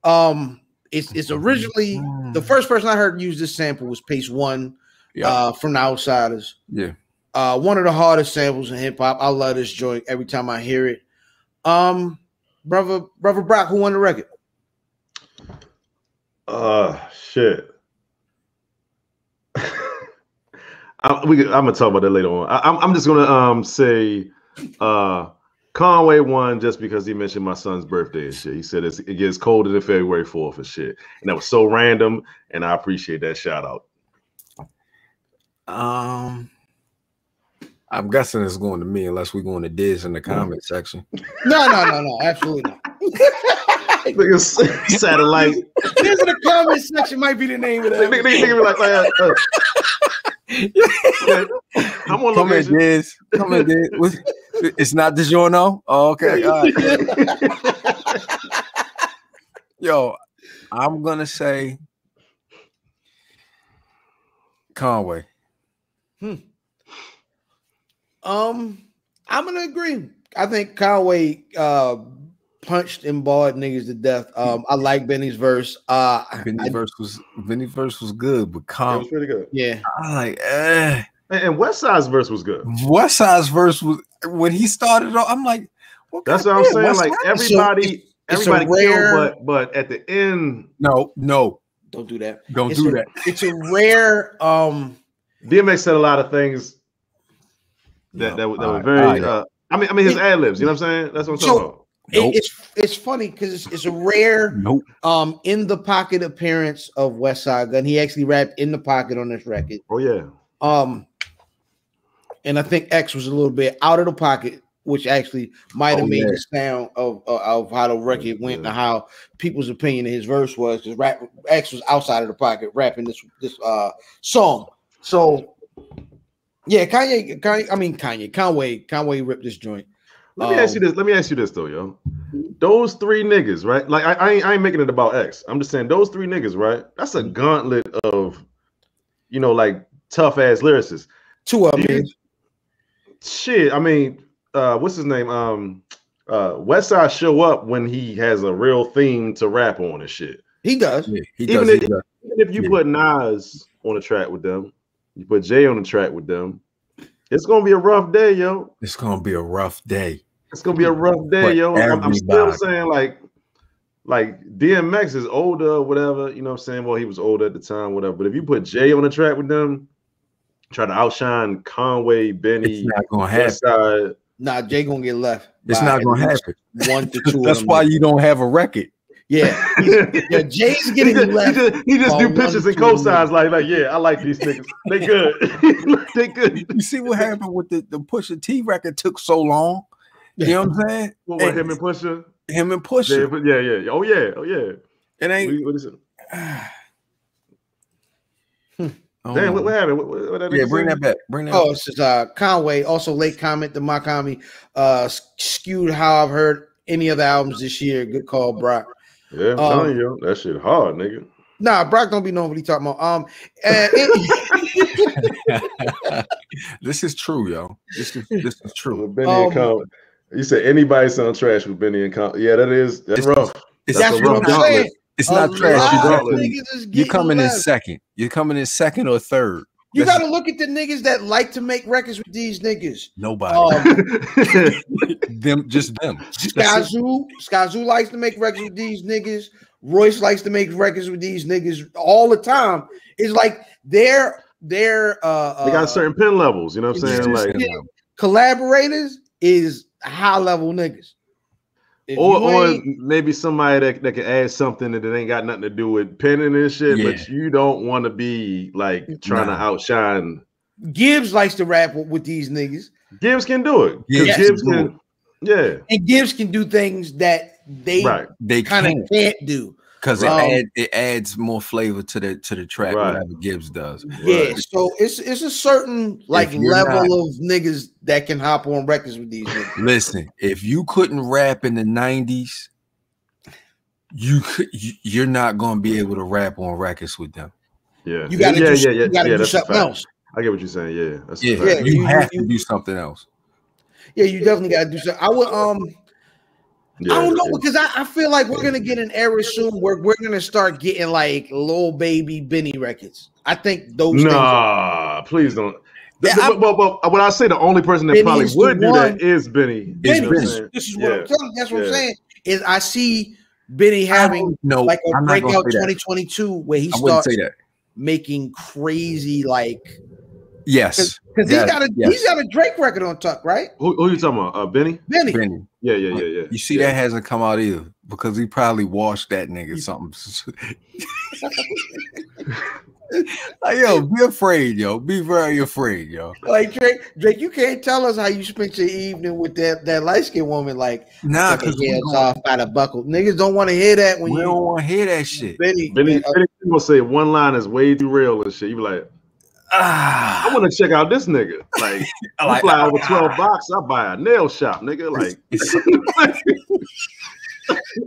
Speaker 1: I mean? It's originally the first person I heard use this sample was Pace One, from the Outsiders.
Speaker 3: Yeah.
Speaker 1: One of the hardest samples in hip hop. I love this joint every time I hear it. Brother Brock, who won the record?
Speaker 2: Shit. I'm gonna talk about that later on. I'm just gonna say Conway won just because he mentioned my son's birthday and shit. He said it gets colder than February 4th and shit, and that was so random, and I appreciate that shout out.
Speaker 3: I'm guessing it's going to me unless we're going to Dizz in the comment section.
Speaker 1: No, absolutely not.
Speaker 2: Satellite.
Speaker 1: Dizz in the comment section might be the name of that.
Speaker 2: I'm on location.
Speaker 3: Come in, Dizz. It's not DiGiorno? Oh, okay. All right. Yo, I'm gonna say Conway.
Speaker 1: I'm gonna agree. I think Conway punched and barred niggas to death. I like Benny's verse.
Speaker 3: Benny's verse was good, but
Speaker 2: it was pretty good.
Speaker 1: Yeah.
Speaker 3: I like
Speaker 2: and Westside's verse was good.
Speaker 3: Westside's verse was when he started off, I'm like,
Speaker 2: that's what I'm saying. Like everybody killed, but at the end.
Speaker 1: No, don't do that.
Speaker 3: Don't do that.
Speaker 1: It's a rare
Speaker 2: DMX said a lot of things that were very I mean his ad-libs, you know what I'm saying? That's what I'm talking about.
Speaker 1: It's funny because it's a rare in the pocket appearance of Westside Gun. He actually rapped in the pocket on this record.
Speaker 2: Oh yeah.
Speaker 1: And I think X was a little bit out of the pocket, which actually might have made the sound of how the record went and how people's opinion of his verse was, because X was outside of the pocket rapping this song. So yeah, Conway ripped this joint.
Speaker 2: Let me ask you this though, yo. Those three niggas, right? Like I ain't making it about X. I'm just saying those three niggas, right? That's a gauntlet of, like tough ass lyricists.
Speaker 1: Two of them.
Speaker 2: Shit, I mean, what's his name? Westside show up when he has a real theme to rap on and shit.
Speaker 1: He does.
Speaker 3: Yeah,
Speaker 2: even if you put Nas on a track with them, you put Jay on the track with them, it's gonna be a rough day, yo.
Speaker 3: It's gonna be a rough day.
Speaker 2: It's gonna be a rough day, yo. I'm still saying like DMX is older or whatever, you know what I'm saying? Well, he was older at the time, whatever. But if you put Jay on the track with them, try to outshine Conway, Benny,
Speaker 3: it's not gonna happen.
Speaker 1: Nah, Jay gonna get left.
Speaker 3: It's not gonna happen.
Speaker 1: 1 to 2.
Speaker 3: That's why you don't have a record.
Speaker 1: Yeah, Jay's getting left.
Speaker 2: He just do pictures and cosigns like, yeah, I like these niggas. They good. They good.
Speaker 3: You see what happened with the Pusha T record took so long? You know what I'm saying?
Speaker 2: What, him and Pusha?
Speaker 3: Him and Pusha.
Speaker 2: Yeah. Oh yeah.
Speaker 3: It ain't.
Speaker 2: What is it? Damn, what happened? What
Speaker 3: bring that back.
Speaker 1: This is Conway. Also, late comment to Mach-Hommy. Skewed how I've heard any other albums this year. Good call, Brock.
Speaker 2: Yeah, I'm telling you, that shit hard, nigga.
Speaker 1: Nah, Brock don't be knowing what he talking about.
Speaker 3: This is true, yo. This is true.
Speaker 2: With Benny and Con, you said anybody sound trash with Benny and Con. Yeah, that's rough.
Speaker 1: That's what I'm saying.
Speaker 3: It's not trash. You're coming in second. You're coming in second or third.
Speaker 1: You got to look at the niggas that like to make records with these niggas.
Speaker 3: Nobody. Just them.
Speaker 1: Skyzoo likes to make records with these niggas. Royce likes to make records with these niggas all the time. It's like they
Speaker 2: got certain pen levels. You know what I'm saying? Like
Speaker 1: collaborators is high level niggas.
Speaker 2: Or maybe somebody that can add something that ain't got nothing to do with penning and shit, but you don't want to be like trying to outshine.
Speaker 1: Gibbs likes to rap with these niggas.
Speaker 2: Gibbs can do it. Gibbs can,
Speaker 1: and Gibbs can do things that they kind of can't do
Speaker 3: because it adds more flavor to the track. Whatever Gibbs does.
Speaker 1: Yeah, so it's a certain level of niggas that can hop on records with these niggas.
Speaker 3: Listen, if you couldn't rap in the 90s, you're not gonna be able to rap on records with them.
Speaker 2: Yeah,
Speaker 1: you gotta do something else.
Speaker 2: I get what you're saying. Yeah, that's
Speaker 3: you have to do something else.
Speaker 1: Yeah, you definitely gotta do something. I would I don't know because I feel like we're gonna get an era soon where we're gonna start getting like Lil Baby Benny records. I think those.
Speaker 2: Please don't. But when I say the only person that probably would do that is Benny.
Speaker 1: This is what I'm telling you. That's what I'm saying. Is I see Benny having like a breakout 2022 where he starts making crazy
Speaker 3: Yes,
Speaker 1: because he's got a Drake record on Tuck, right?
Speaker 2: Who you talking about? Benny. Yeah.
Speaker 3: You see, that hasn't come out either because he probably washed that nigga something. Like, yo, be afraid, yo. Be very afraid, yo.
Speaker 1: Like Drake, you can't tell us how you spent your evening with that light skinned woman. Like,
Speaker 3: because
Speaker 1: off by the buckle. Niggas don't want to hear that when
Speaker 3: we don't want to hear that shit.
Speaker 2: Benny gonna say one line is way too real and shit. You be like, I want to check out this nigga. Like, I fly over 12 bucks. I buy a nail shop, nigga. Like,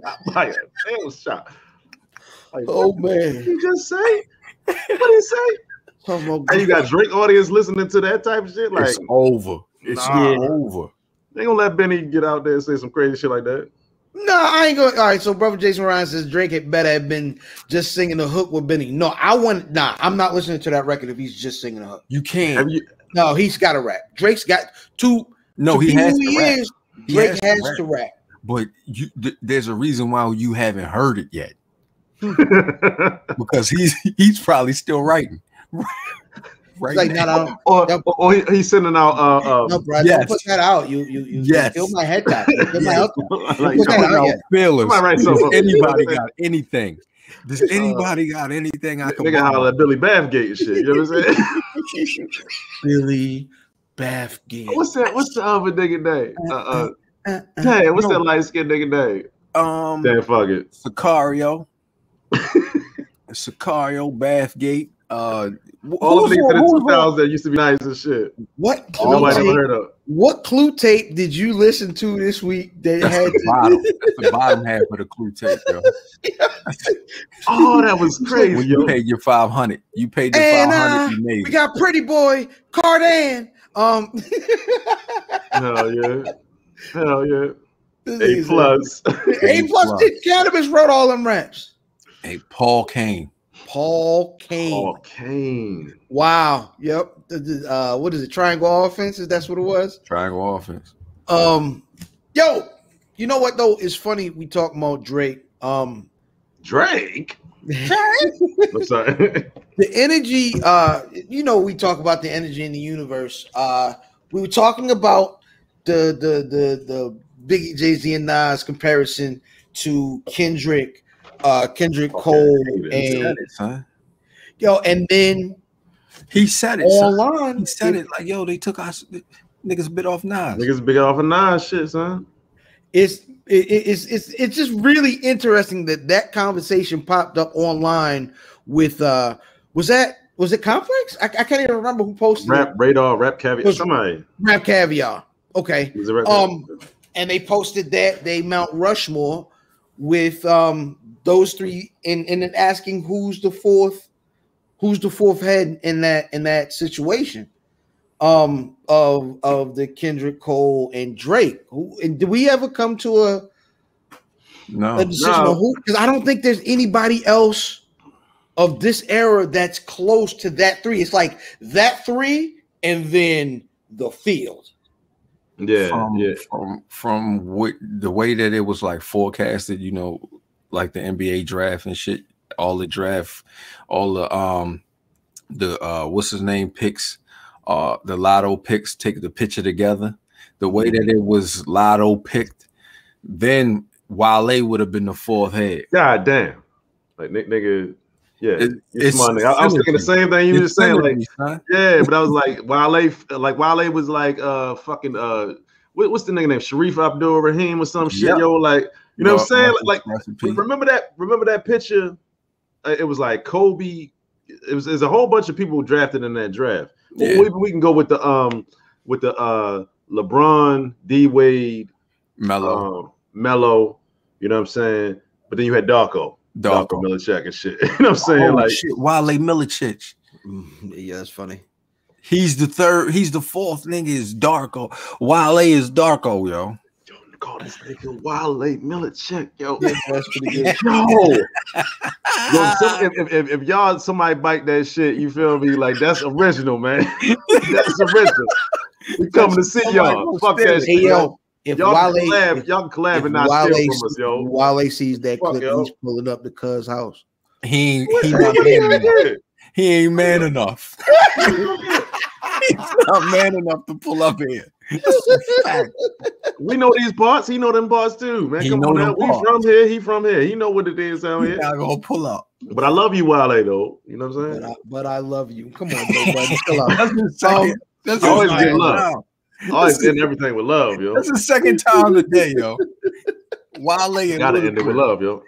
Speaker 2: I buy a nail shop. Like,
Speaker 1: man,
Speaker 2: you just say? What did he say? And you got Drake audience listening to that type of shit. Like,
Speaker 3: it's over. It's over.
Speaker 2: They gonna let Benny get out there and say some crazy shit like that.
Speaker 1: No, I ain't going. All right, so brother Jason Ryan says Drake had better have been just singing the hook with Benny. No, I'm not listening to that record if he's just singing the hook.
Speaker 3: You can't.
Speaker 1: No, he's got to rap. Drake's got to.
Speaker 3: No, he has to rap.
Speaker 1: Drake has to rap.
Speaker 3: But there's a reason why you haven't heard it yet. Because he's probably still writing. Right,
Speaker 1: like,
Speaker 2: or he's sending out.
Speaker 1: No, bro, don't put that out. You feel my head tap. Feel my head tap.
Speaker 3: Feelers. Anybody got anything? Does anybody got anything I can?
Speaker 2: Nigga holler at Billy Bathgate and shit. You know what I'm saying?
Speaker 1: Billy Bathgate.
Speaker 2: What's the other nigga name? Damn, what's that light skinned nigga name? Damn, fuck it.
Speaker 3: Sicario, Bathgate.
Speaker 2: All the niggas in the 2000s that used to be nice and shit.
Speaker 1: What
Speaker 2: nobody ever heard of?
Speaker 1: What clue tape did you listen to this week that had
Speaker 3: the bottom half of the clue tape, yo?
Speaker 2: Oh, that was crazy.
Speaker 3: When you paid your $500, you paid the $500. You made.
Speaker 1: We got Pretty Boy Cardan.
Speaker 2: Hell yeah. A plus.
Speaker 1: Cannabis wrote all them raps.
Speaker 3: Hey, Paul Kane.
Speaker 1: Wow. Yep. What is it? Triangle offense? That's what it was?
Speaker 3: Triangle offense.
Speaker 1: Yo, you know what though? It's funny we talk about Drake.
Speaker 2: Drake? I'm sorry.
Speaker 1: The energy, we talk about the energy in the universe. We were talking about the Biggie, Jay-Z, and Nas comparison to Kendrick Cole, and then
Speaker 3: he said it
Speaker 1: online.
Speaker 3: He said it like, yo, they took us niggas bit off Nas.
Speaker 2: Niggas bit off of Nas shit, son.
Speaker 1: It's just really interesting that conversation popped up online with was it Complex? I can't even remember who posted
Speaker 2: Rap Caviar. Somebody.
Speaker 1: Rap Caviar. Okay. And they posted that they Mount Rushmore with those three and then asking who's the fourth head in that situation of the Kendrick Cole and Drake. And did we ever come to a decision on who? Because I don't think there's anybody else of this era that's close to that 3. It's like that 3 and then the field.
Speaker 3: Yeah, from what the way that it was like forecasted, you know, like the NBA draft and shit, all the draft, all the what's his name picks, the lotto picks take the picture together. The way that it was lotto picked, then Wale would have been the 4th head.
Speaker 2: God damn, like nigga. Yeah, it's smart. I was thinking the same thing you were just saying, like, yeah, but I was like, Wale was like, fucking, what's the nigga name? Sharif Abdul Rahim or some shit, yo, like, you know what I'm saying? Like, remember that picture? It was like Kobe. There's a whole bunch of people drafted in that draft. Yeah. We can go with the LeBron, D Wade, Melo. You know what I'm saying? But then you had Darko Milicic and shit. You know what I'm saying? Like
Speaker 3: shit, Wale Milicic.
Speaker 1: Yeah, that's funny.
Speaker 3: He's the 3rd. He's the 4th. Nigga is Darko. Wale is Darko, yo.
Speaker 2: Yo, call this nigga Wale Milicic, yo.
Speaker 1: Yeah, that's pretty good.
Speaker 2: Yo, if y'all somebody bite that shit, you feel me? Like that's original, man. That's original. We coming to see y'all. Fuck that shit, yo.
Speaker 1: If
Speaker 2: y'all
Speaker 1: Wale,
Speaker 2: can collab and not steal from us, yo.
Speaker 1: Wale sees that clip, he's pulling up the cuz house.
Speaker 3: He ain't man enough. He's not man enough to pull up here. That's a fact.
Speaker 2: We know these parts. He know them parts too, man. Come on now. We from here. He from here. He know what it is out here.
Speaker 3: Not gonna pull up.
Speaker 2: But I love you, Wale, though. You know what I'm saying?
Speaker 1: But I love you. Come on, buddy. Chill out.
Speaker 3: That's
Speaker 2: always get love. Always end everything with love, yo.
Speaker 3: That's the 2nd time today, yo. Wale and
Speaker 2: gotta end it with love, yo.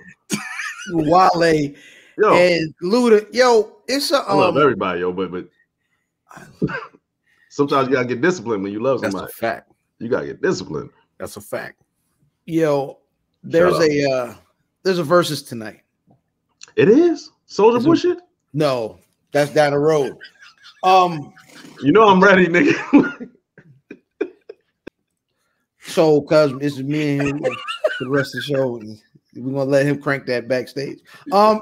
Speaker 1: Wale yo. And Luda, yo, it's a
Speaker 2: I love everybody, yo, but sometimes you gotta get disciplined when you love somebody.
Speaker 3: That's a fact.
Speaker 2: You gotta get disciplined.
Speaker 3: That's a fact.
Speaker 1: Yo, there's a versus tonight.
Speaker 2: It is Soulja Boy shit?
Speaker 1: No, that's down the road.
Speaker 2: You know I'm ready, nigga.
Speaker 1: So, cuz it's me and him for the rest of the show. We're gonna let him crank that backstage.
Speaker 2: So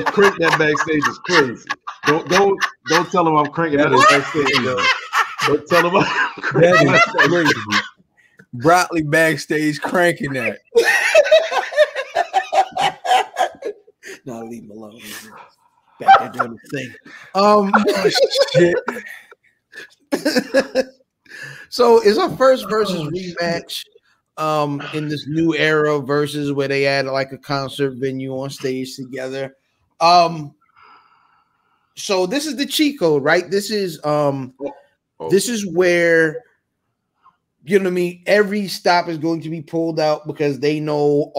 Speaker 2: crank that backstage is crazy. Don't tell him I'm cranking that backstage. Yo. Don't tell him I'm cranking that
Speaker 3: crazy. Broccoli backstage cranking that.
Speaker 1: No, leave him alone. Back there doing the thing. Shit. So it's our first versus rematch in this new era versus where they had like a concert venue on stage together. So this is the cheat code, right? This is where, you know what I mean, every stop is going to be pulled out because they control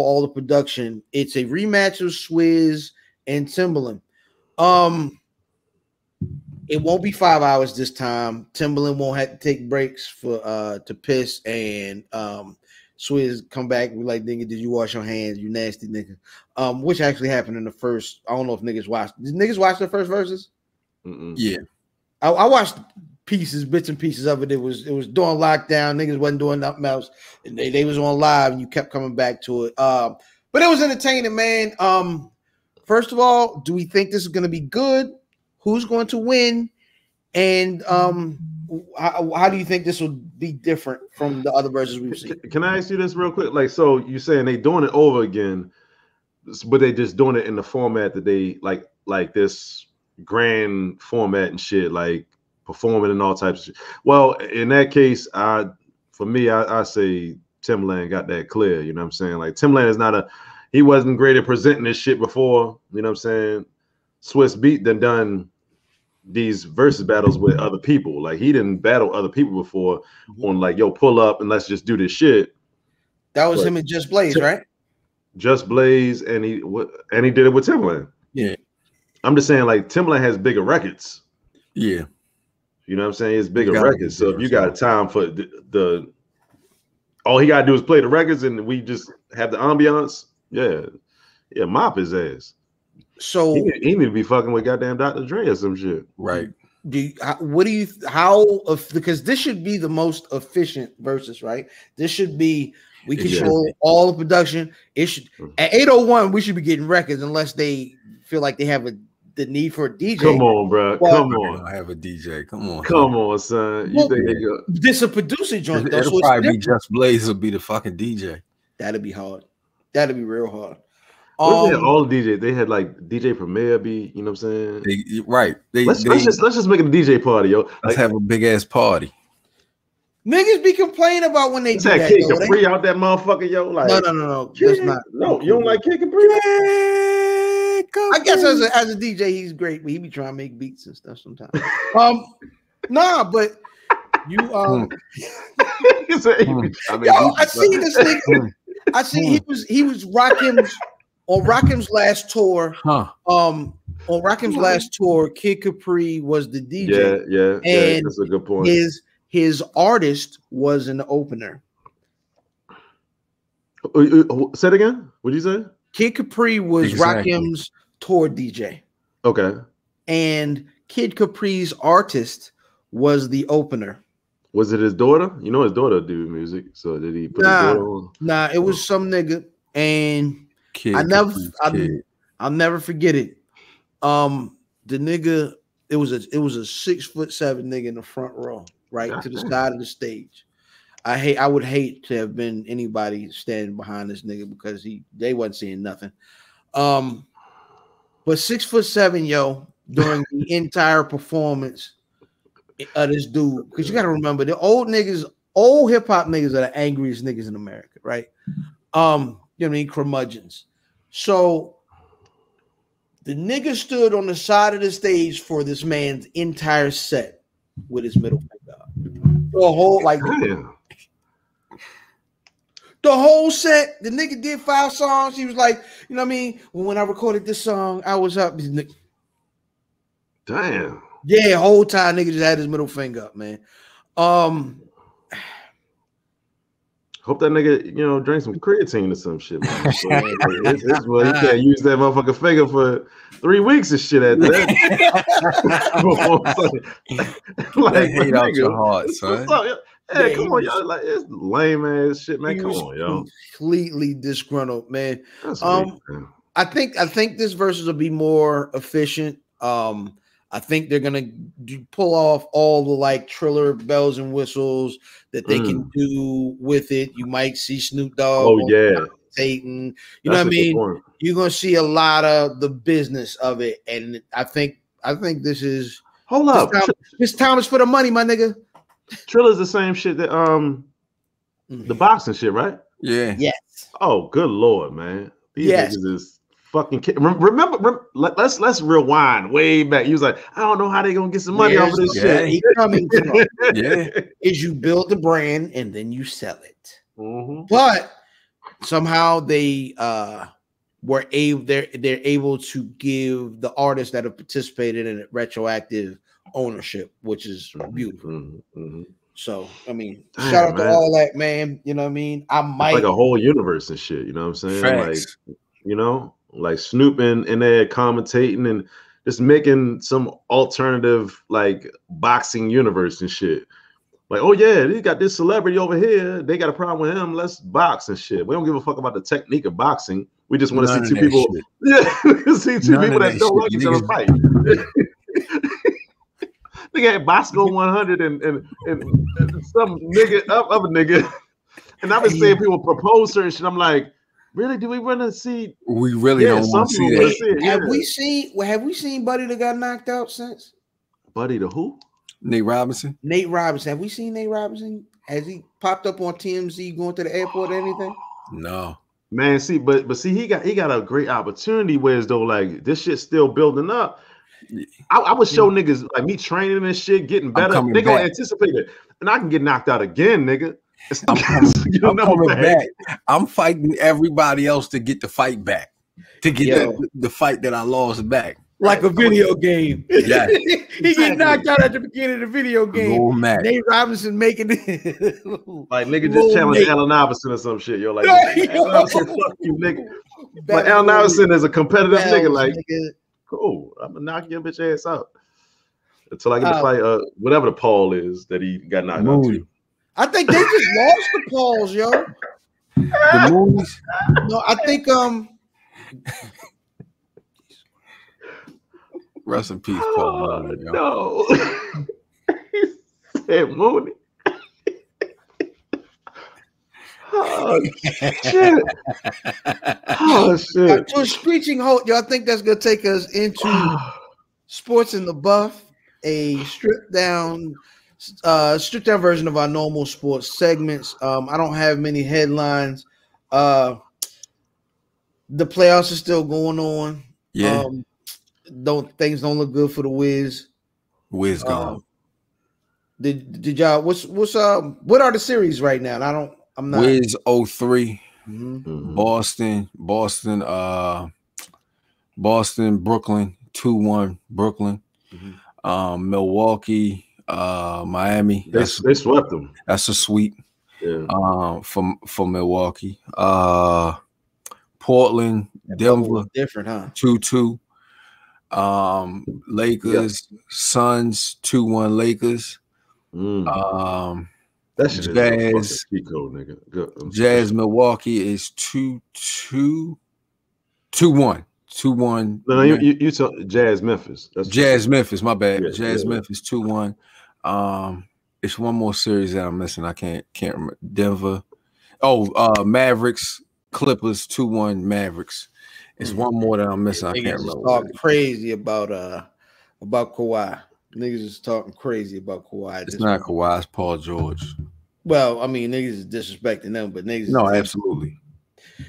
Speaker 1: all the production. It's a rematch of Swizz and Timbaland. It won't be 5 hours this time. Timbaland won't have to take breaks for to piss, and Swizz come back and be like, nigga, did you wash your hands? You nasty nigga. Which actually happened in the first. I don't know if niggas watched. Did niggas watch the first verses?
Speaker 3: Yeah.
Speaker 1: I watched bits and pieces of it. It was during lockdown. Niggas wasn't doing nothing else. And they was on live and you kept coming back to it. But it was entertaining, man. First of all, do we think this is gonna be good? Who's going to win? And how do you think this will be different from the other versions we've seen?
Speaker 2: Can I ask you this real quick? Like, so you saying they doing it over again, but they just doing it in the format that they like this grand format and shit, like performing and all types of shit. Well, in that case, I say Timbaland got that clear. You know what I'm saying? Like Timbaland is he wasn't great at presenting this shit before. You know what I'm saying? Swizz Beat done these versus battles with other people. Like he didn't battle other people before on like, yo, pull up and let's just do this shit.
Speaker 1: That was him and Just Blaze, right?
Speaker 2: Just Blaze, and he did it with Timbaland.
Speaker 3: Yeah.
Speaker 2: I'm just saying, like, Timbaland has bigger records.
Speaker 3: Yeah.
Speaker 2: You know what I'm saying? It's bigger records. So if you got time for the all he gotta do is play the records and we just have the ambiance. Yeah, mop his ass.
Speaker 1: So
Speaker 2: he need to be fucking with goddamn Dr. Dre or some shit.
Speaker 3: Right.
Speaker 1: because this should be the most efficient versus, right? This should be we control all the production. It should at 801 we should be getting records unless they feel like they have the need for a DJ.
Speaker 2: Come on, bro. Come on.
Speaker 3: I have a DJ. Come on.
Speaker 2: Come on, son. You think they go?
Speaker 1: This a producer joint though.
Speaker 3: It'll probably be Just Blaze will be the fucking DJ.
Speaker 1: That'd be hard. That'd be real hard.
Speaker 2: All the DJs, they had like DJ Premier be, you know what I'm saying? Let's just make it a DJ party, yo.
Speaker 3: Let's have a big ass party.
Speaker 1: Niggas be complaining about when they do that.
Speaker 2: Kid Capri out that motherfucker, yo. Like,
Speaker 1: no. That's not.
Speaker 2: No, you don't like Kid Capri?
Speaker 1: I guess as a DJ, he's great, but he be trying to make beats and stuff sometimes. Nah, but you I seen this nigga. I seen he was Rakim's on Rakim's last tour. On Rakim's last tour, Kid Capri was the DJ.
Speaker 2: Yeah, that's a good point.
Speaker 1: His artist was an opener.
Speaker 2: Say it again. What did you say?
Speaker 1: Kid Capri was Rakim's tour DJ.
Speaker 2: Okay.
Speaker 1: And Kid Capri's artist was the opener.
Speaker 2: Was it his daughter? You know his daughter do music. So did he put his daughter on?
Speaker 1: Nah, it was some nigga. And I'll never forget it. The nigga, it was a 6'7" nigga in the front row, right to the side of the stage. I would hate to have been anybody standing behind this nigga because they wasn't seeing nothing. But 6'7", yo, during the entire performance of this dude, because you got to remember the old hip hop niggas are the angriest niggas in America, right? You know what I mean? Curmudgeons. So the nigga stood on the side of the stage for this man's entire set with his middle finger up. The whole set, the nigga did 5 songs. He was like, you know what I mean? When I recorded this song, I was up.
Speaker 2: Damn.
Speaker 1: Yeah, whole time nigga just had his middle finger up, man.
Speaker 2: Hope that nigga, you know, drank some creatine or some shit, man. He can't use that motherfucking finger for 3 weeks and shit after that.
Speaker 3: Like, hate out your heart, son.
Speaker 2: Hey, come on, y'all. Like, it's lame ass shit, man. Come on, yo.
Speaker 1: Completely disgruntled, man.
Speaker 2: That's weak, man.
Speaker 1: I think this versus will be more efficient. I think they're gonna pull off all the like Triller bells and whistles that they can do with it. You might see Snoop Dogg.
Speaker 2: Oh yeah,
Speaker 1: Satan. You know what I mean? You're gonna see a lot of the business of it, and I think this is This time is for the money, my nigga.
Speaker 2: Triller's the same shit that the boxing shit, right?
Speaker 3: Yeah.
Speaker 1: Yes.
Speaker 2: Oh, good lord, man. These niggas is fucking remember, let's rewind way back. He was like, I don't know how they gonna get some money off of this shit.
Speaker 1: He coming from is you build the brand and then you sell it. But somehow they they're able to give the artists that have participated in it retroactive ownership, which is beautiful. So I mean, shout out to all that, man. You know what I mean? I might
Speaker 2: like a whole universe and shit. You know what I'm saying?
Speaker 3: Facts.
Speaker 2: Like, you know, like Snoop in there commentating and just making some alternative like boxing universe and shit. Like, oh yeah, they got this celebrity over here. They got a problem with him. Let's box and shit. We don't give a fuck about the technique of boxing. We just want to see two people. See two people that don't like each other fight. They got Bosco 100 and some nigga other nigga. And I've been seeing people propose certain shit. I'm like, really? Do we want to see?
Speaker 3: We really don't want to see that.
Speaker 1: Have we seen Buddy that got knocked out since?
Speaker 2: Buddy the who?
Speaker 3: Nate Robinson.
Speaker 1: Have we seen Nate Robinson? Has he popped up on TMZ going to the airport or anything?
Speaker 3: No.
Speaker 2: Man, see, but see, he got a great opportunity. Whereas though, like this shit's still building up. I would show niggas like me training and shit, getting better. They gonna anticipate it, and I can get knocked out again, nigga.
Speaker 3: I'm coming back. I'm fighting everybody else to get the fight back, to get the fight that I lost back.
Speaker 1: Like a video game.
Speaker 3: Yeah.
Speaker 1: He get knocked out at the beginning of the video game. Nate Robinson making it.
Speaker 2: Like nigga just challenge Allen Iverson or some shit. You're like, fuck you, nigga. But Allen Iverson is a competitive nigga. Like, cool, I'm gonna knock your bitch ass out. until I get to fight whatever the Paul is that he got knocked out to.
Speaker 1: I think they just lost the Pauls, yo.
Speaker 3: The Moonies?
Speaker 1: No, I think
Speaker 3: rest in peace, Paul.
Speaker 2: No. He said Mooney. Oh shit! Oh shit!
Speaker 1: To a screeching halt, yo. I think that's gonna take us into Sports in the Buff, a stripped down version of our normal sports segments. I don't have many headlines. The playoffs are still going on.
Speaker 3: Yeah.
Speaker 1: Things don't look good for the Wiz.
Speaker 3: Wiz gone.
Speaker 1: Did y'all what are the series right now? And I'm not
Speaker 3: Wiz 03.
Speaker 1: Mm-hmm.
Speaker 3: Boston, Brooklyn, 2-1 Brooklyn.
Speaker 1: Mm-hmm.
Speaker 3: Milwaukee, Miami.
Speaker 2: They swept them.
Speaker 3: That's a sweep.
Speaker 2: Yeah.
Speaker 3: For Milwaukee. Portland, Denver.
Speaker 1: Different, huh?
Speaker 3: 2-2. Lakers, Suns, 2-1 Lakers.
Speaker 2: That shit
Speaker 3: Jazz,
Speaker 2: is code, nigga.
Speaker 3: Jazz Milwaukee is 2-1. 2-1.
Speaker 2: No, you talk Jazz Memphis. That's
Speaker 3: Jazz Memphis, my bad.
Speaker 2: Yeah,
Speaker 3: Jazz Memphis 2-1. It's one more series that I'm missing. I can't remember. Denver. Mavericks, Clippers 2-1 Mavericks. It's one more that I'm missing. I can't remember.
Speaker 1: Talking crazy about Kawhi. Niggas is talking crazy about Kawhi.
Speaker 3: It's not Kawhi, it's Paul George.
Speaker 1: Well, I mean, niggas is disrespecting them, but niggas.
Speaker 3: No, absolutely.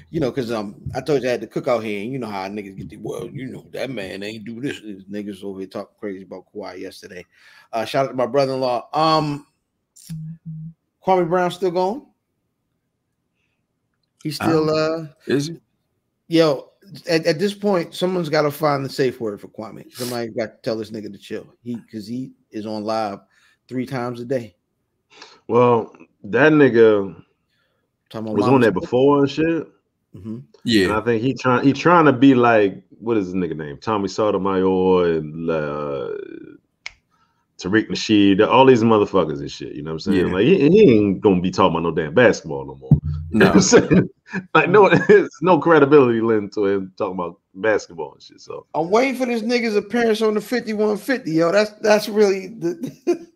Speaker 1: You know, because I told you I had to cook out here, and you know how niggas get that man ain't do this. Niggas over here talking crazy about Kawhi yesterday. Shout out to my brother-in-law. Kwame Brown still going? He's still
Speaker 3: is he?
Speaker 1: Yo, at this point, someone's got to find the safe word for Kwame. Somebody got to tell this nigga to chill. Because he is on live 3 times a day.
Speaker 2: Well, that nigga was on there before and shit.
Speaker 1: Mm-hmm.
Speaker 3: Yeah,
Speaker 2: and I think he trying to be like, what is his nigga name? Tommy Sotomayor and Tariq Nasheed, all these motherfuckers and shit. You know what I'm saying?
Speaker 3: Yeah.
Speaker 2: Like he ain't gonna be talking about no damn basketball no more. You know what I'm saying? Like there's no credibility lent to him talking about basketball and shit. So
Speaker 1: I'm waiting for this nigga's appearance on the 5150, yo. That's really the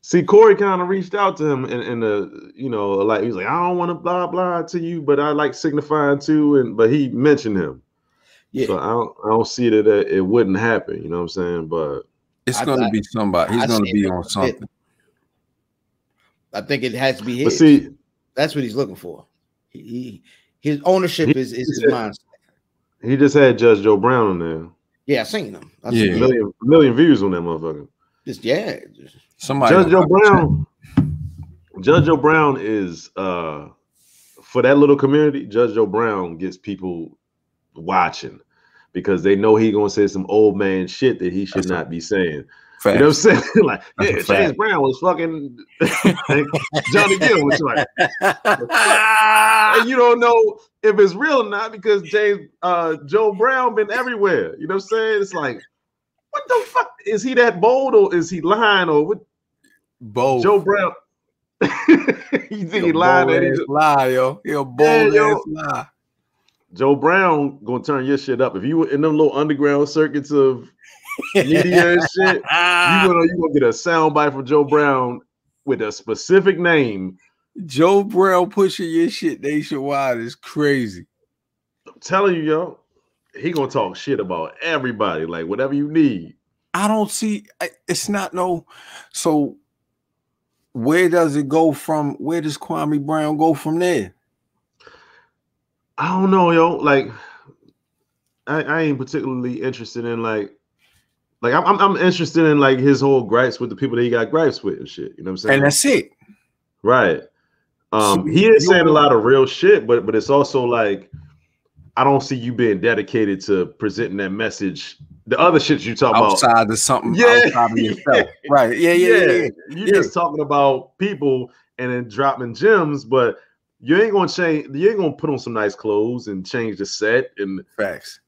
Speaker 2: See, Corey kind of reached out to him in the, like he's like, I don't want to blah blah to you, but I like signifying too, but he mentioned him. Yeah. So I don't see that it wouldn't happen, you know what I'm saying? But
Speaker 3: it's gonna be somebody. He's gonna be on something.
Speaker 1: I think it has to be his.
Speaker 2: But see,
Speaker 1: that's what he's looking for. His ownership is his mindset.
Speaker 2: He just had Judge Joe Brown on there.
Speaker 1: Yeah, I seen him.
Speaker 2: A million views on that motherfucker.
Speaker 3: Somebody
Speaker 2: Judge Joe Brown is for that little community. Judge Joe Brown gets people watching because they know he gonna say some old man shit that he should not be saying.
Speaker 3: Fact.
Speaker 2: You know what I'm saying? Like, yeah, James Brown was fucking Johnny Gill was like, and you don't know if it's real or not because Joe Brown been everywhere. You know what I'm saying? It's like, what the fuck? Is he that bold or is he lying or what?
Speaker 3: Bold.
Speaker 2: Joe Brown. You think he lying?
Speaker 3: He's lie, yo. He a bold ass lie.
Speaker 2: Joe Brown gonna turn your shit up if you were in them little underground circuits of media and shit. You gonna get a soundbite from Joe Brown with a specific name.
Speaker 3: Joe Brown pushing your shit nationwide is crazy.
Speaker 2: I'm telling you, yo, he gonna talk shit about everybody, like whatever you need.
Speaker 3: I don't see. It's not no. So where does it go from? Where does Kwame Brown go from there?
Speaker 2: I don't know, yo. Like, I ain't particularly interested in like I'm interested in like his whole gripes with the people that he got gripes with and shit. You know what I'm saying?
Speaker 3: And that's it.
Speaker 2: Right. He is saying a lot of real shit, but it's also like I don't see you being dedicated to presenting that message. The other shit you talk about
Speaker 3: outside of something, outside of yourself. Right. Yeah.
Speaker 2: You're just talking about people and then dropping gems, but you ain't gonna change. You ain't gonna put on some nice clothes and change the set. And
Speaker 3: facts.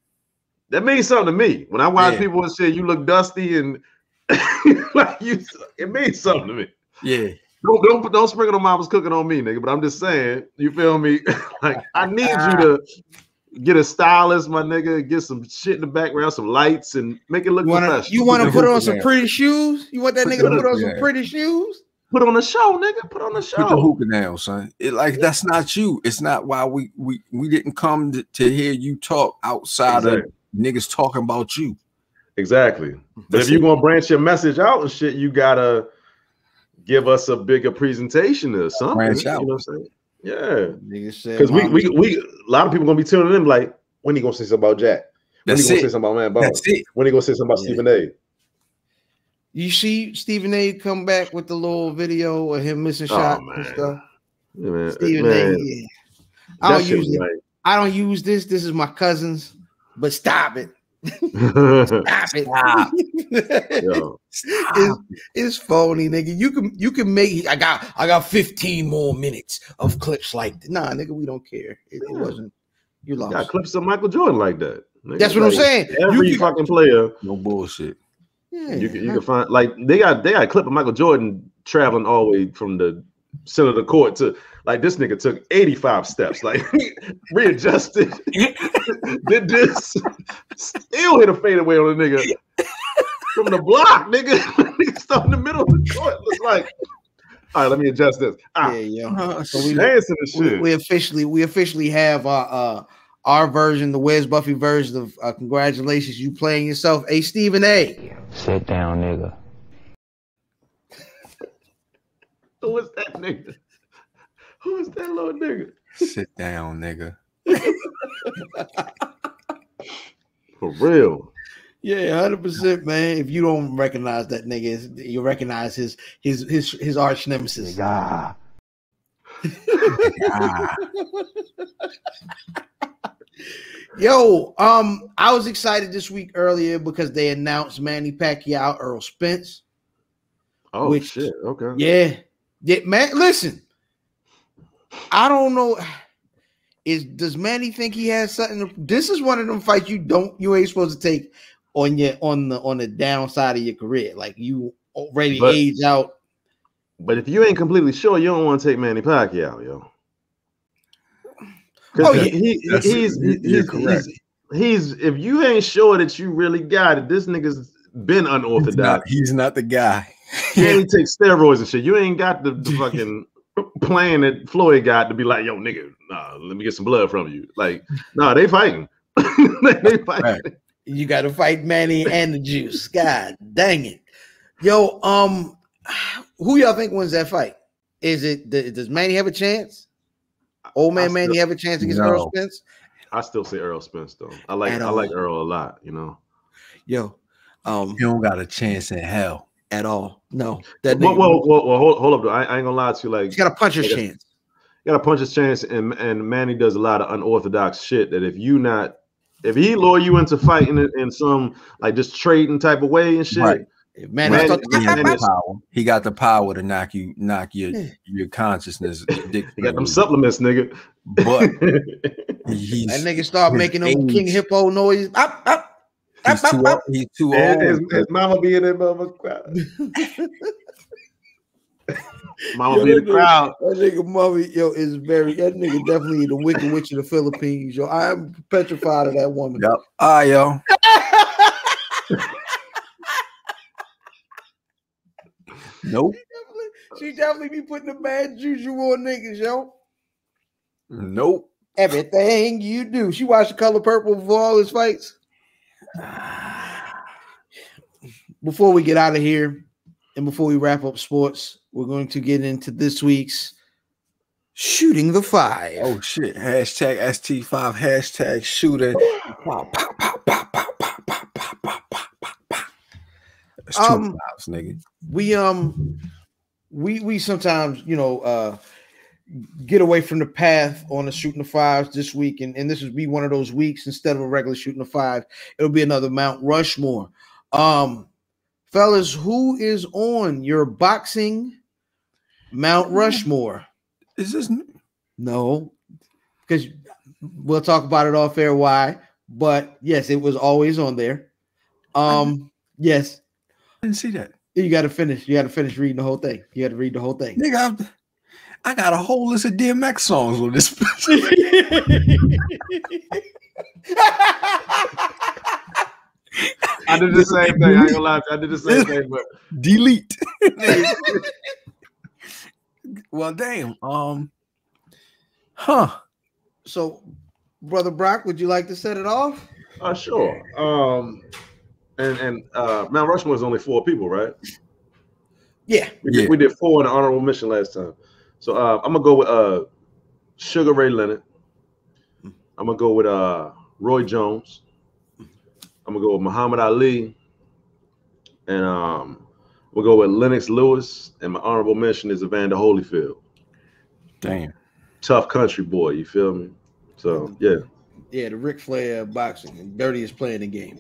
Speaker 2: That means something to me. When I watch people and say you look dusty and Like it means something to me.
Speaker 3: Yeah.
Speaker 2: Don't sprinkle on mama's cooking on me, nigga. But I'm just saying, you feel me? Like I need you to get a stylist, my nigga. Get some shit in the background, some lights, and make it look professional.
Speaker 1: You want to put on some pretty shoes? You want that nigga to put on some pretty shoes?
Speaker 2: Put on a show, nigga. Put on a show.
Speaker 3: Put the hookah down, son. That's not you. It's not why we didn't come to hear you talk outside of niggas talking about you.
Speaker 2: Exactly. But if you're gonna branch your message out and shit, you gotta give us a bigger presentation or something.
Speaker 3: Branch out.
Speaker 2: You know what I'm saying? Yeah.
Speaker 1: Because
Speaker 2: we a lot of people gonna be tuning in like, when he gonna say something about Jack? When he gonna say something about Man Boss? That's it. When he gonna say something about Stephen A?
Speaker 1: You see Stephen A come back with the little video of him missing shots and stuff.
Speaker 2: Yeah, man.
Speaker 1: Stephen A. Yeah. I don't use it. Right. I don't use this. This is my cousin's. But stop it. Stop it. Stop. It's phony, nigga. You can make. I got 15 more minutes of clips like that. Nah, nigga, we don't care. It wasn't. You lost.
Speaker 2: Got clips of Michael Jordan like that. Nigga.
Speaker 1: That's what I'm saying.
Speaker 2: Every fucking player.
Speaker 3: No bullshit.
Speaker 1: Yeah,
Speaker 2: you can find like they got a clip of Michael Jordan traveling all the way from the center of the court to like this nigga took 85 steps, like readjusted, did this, still hit a fadeaway on the nigga from the block, nigga. Nigga stuck in the middle of the court. It's like, all right, let me adjust this.
Speaker 1: So we officially have our version, the Where's Buffy version of congratulations, you playing yourself. Hey, Stephen A.
Speaker 5: Sit down, nigga.
Speaker 2: Who is that nigga? Who is that little nigga?
Speaker 3: Sit down, nigga.
Speaker 2: For real.
Speaker 1: Yeah, 100%, man. If you don't recognize that nigga, you recognize his arch nemesis.
Speaker 5: Yeah.
Speaker 1: Yo, I was excited this week earlier because they announced Manny Pacquiao, Earl Spence.
Speaker 2: Oh, shit. Okay.
Speaker 1: Yeah, man. Listen, I don't know. Does Manny think he has something? This is one of them fights you ain't supposed to take on the downside of your career. Like you already age out.
Speaker 2: But if you ain't completely sure, you don't want to take Manny Pacquiao, yo.
Speaker 1: Oh,
Speaker 2: he's if you ain't sure that you really got it, this nigga's been unorthodox.
Speaker 3: He's not the guy.
Speaker 2: You ain't take steroids and shit. You ain't got the fucking plan that Floyd got to be like, yo, nigga, nah, let me get some blood from you. Like, nah, they fighting. They fighting.
Speaker 3: Right.
Speaker 1: You got to fight Manny and the juice. God dang it. Yo, who y'all think wins that fight? Does Manny have a chance? Old man Manny have a chance against Earl Spence?
Speaker 2: I still say Earl Spence though. I like Earl a lot, you know.
Speaker 1: Yo,
Speaker 3: you don't got a chance in hell
Speaker 1: at all. No.
Speaker 2: Well, hold up though. I ain't gonna lie to you. Like,
Speaker 1: he's got a puncher's chance.
Speaker 2: You got a puncher's chance, and Manny does a lot of unorthodox shit that if he lure you into fighting in some like just trading type of way and shit.
Speaker 1: Right.
Speaker 3: He got the power to knock your consciousness.
Speaker 2: He got them supplements, nigga.
Speaker 3: But
Speaker 1: that nigga start making them King Hippo noise.
Speaker 3: He's too old.
Speaker 2: His mama be in that motherfucker crowd. Mama be in the crowd.
Speaker 1: That nigga mommy, yo, is that nigga definitely the Wicked Witch of the Philippines, yo. I am petrified of that woman.
Speaker 3: Yep. Yo. Nope.
Speaker 1: She definitely be putting the bad juju on niggas, yo.
Speaker 3: Nope.
Speaker 1: Everything you do. She watched The Color Purple before all his fights. Before we get out of here and before we wrap up sports, we're going to get into this week's Shooting the Five.
Speaker 3: Oh shit. Hashtag ST5, hashtag shooting. That's 2 fives, nigga.
Speaker 1: We sometimes, get away from the path on the Shooting the Fives this week, and this will be one of those weeks. Instead of a regular Shooting the Five, it'll be another Mount Rushmore. Fellas, who is on your boxing Mount Rushmore?
Speaker 3: Is this
Speaker 1: no? Because we'll talk about it off air why, but yes, it was always on there. Yes.
Speaker 3: didn't see that.
Speaker 1: You got to finish. You got to finish reading the whole thing. You got to read the whole thing.
Speaker 3: Nigga, I got a whole list of DMX songs on this.
Speaker 2: I did the same thing. I ain't gonna lie. I did the same thing, but
Speaker 3: delete. Well, damn.
Speaker 1: So, Brother Brock, would you like to set it off?
Speaker 2: Sure. And Mount Rushmore is only 4 people, right?
Speaker 1: Yeah.
Speaker 2: We did 4 in the honorable mention last time. So I'm gonna go with Sugar Ray Leonard. I'm gonna go with Roy Jones. I'm gonna go with Muhammad Ali, and we'll go with Lennox Lewis. And my honorable mention is Evander Holyfield.
Speaker 3: Damn.
Speaker 2: Tough country boy, you feel me? So yeah.
Speaker 1: Yeah, the Ric Flair of boxing and dirtiest player in the game.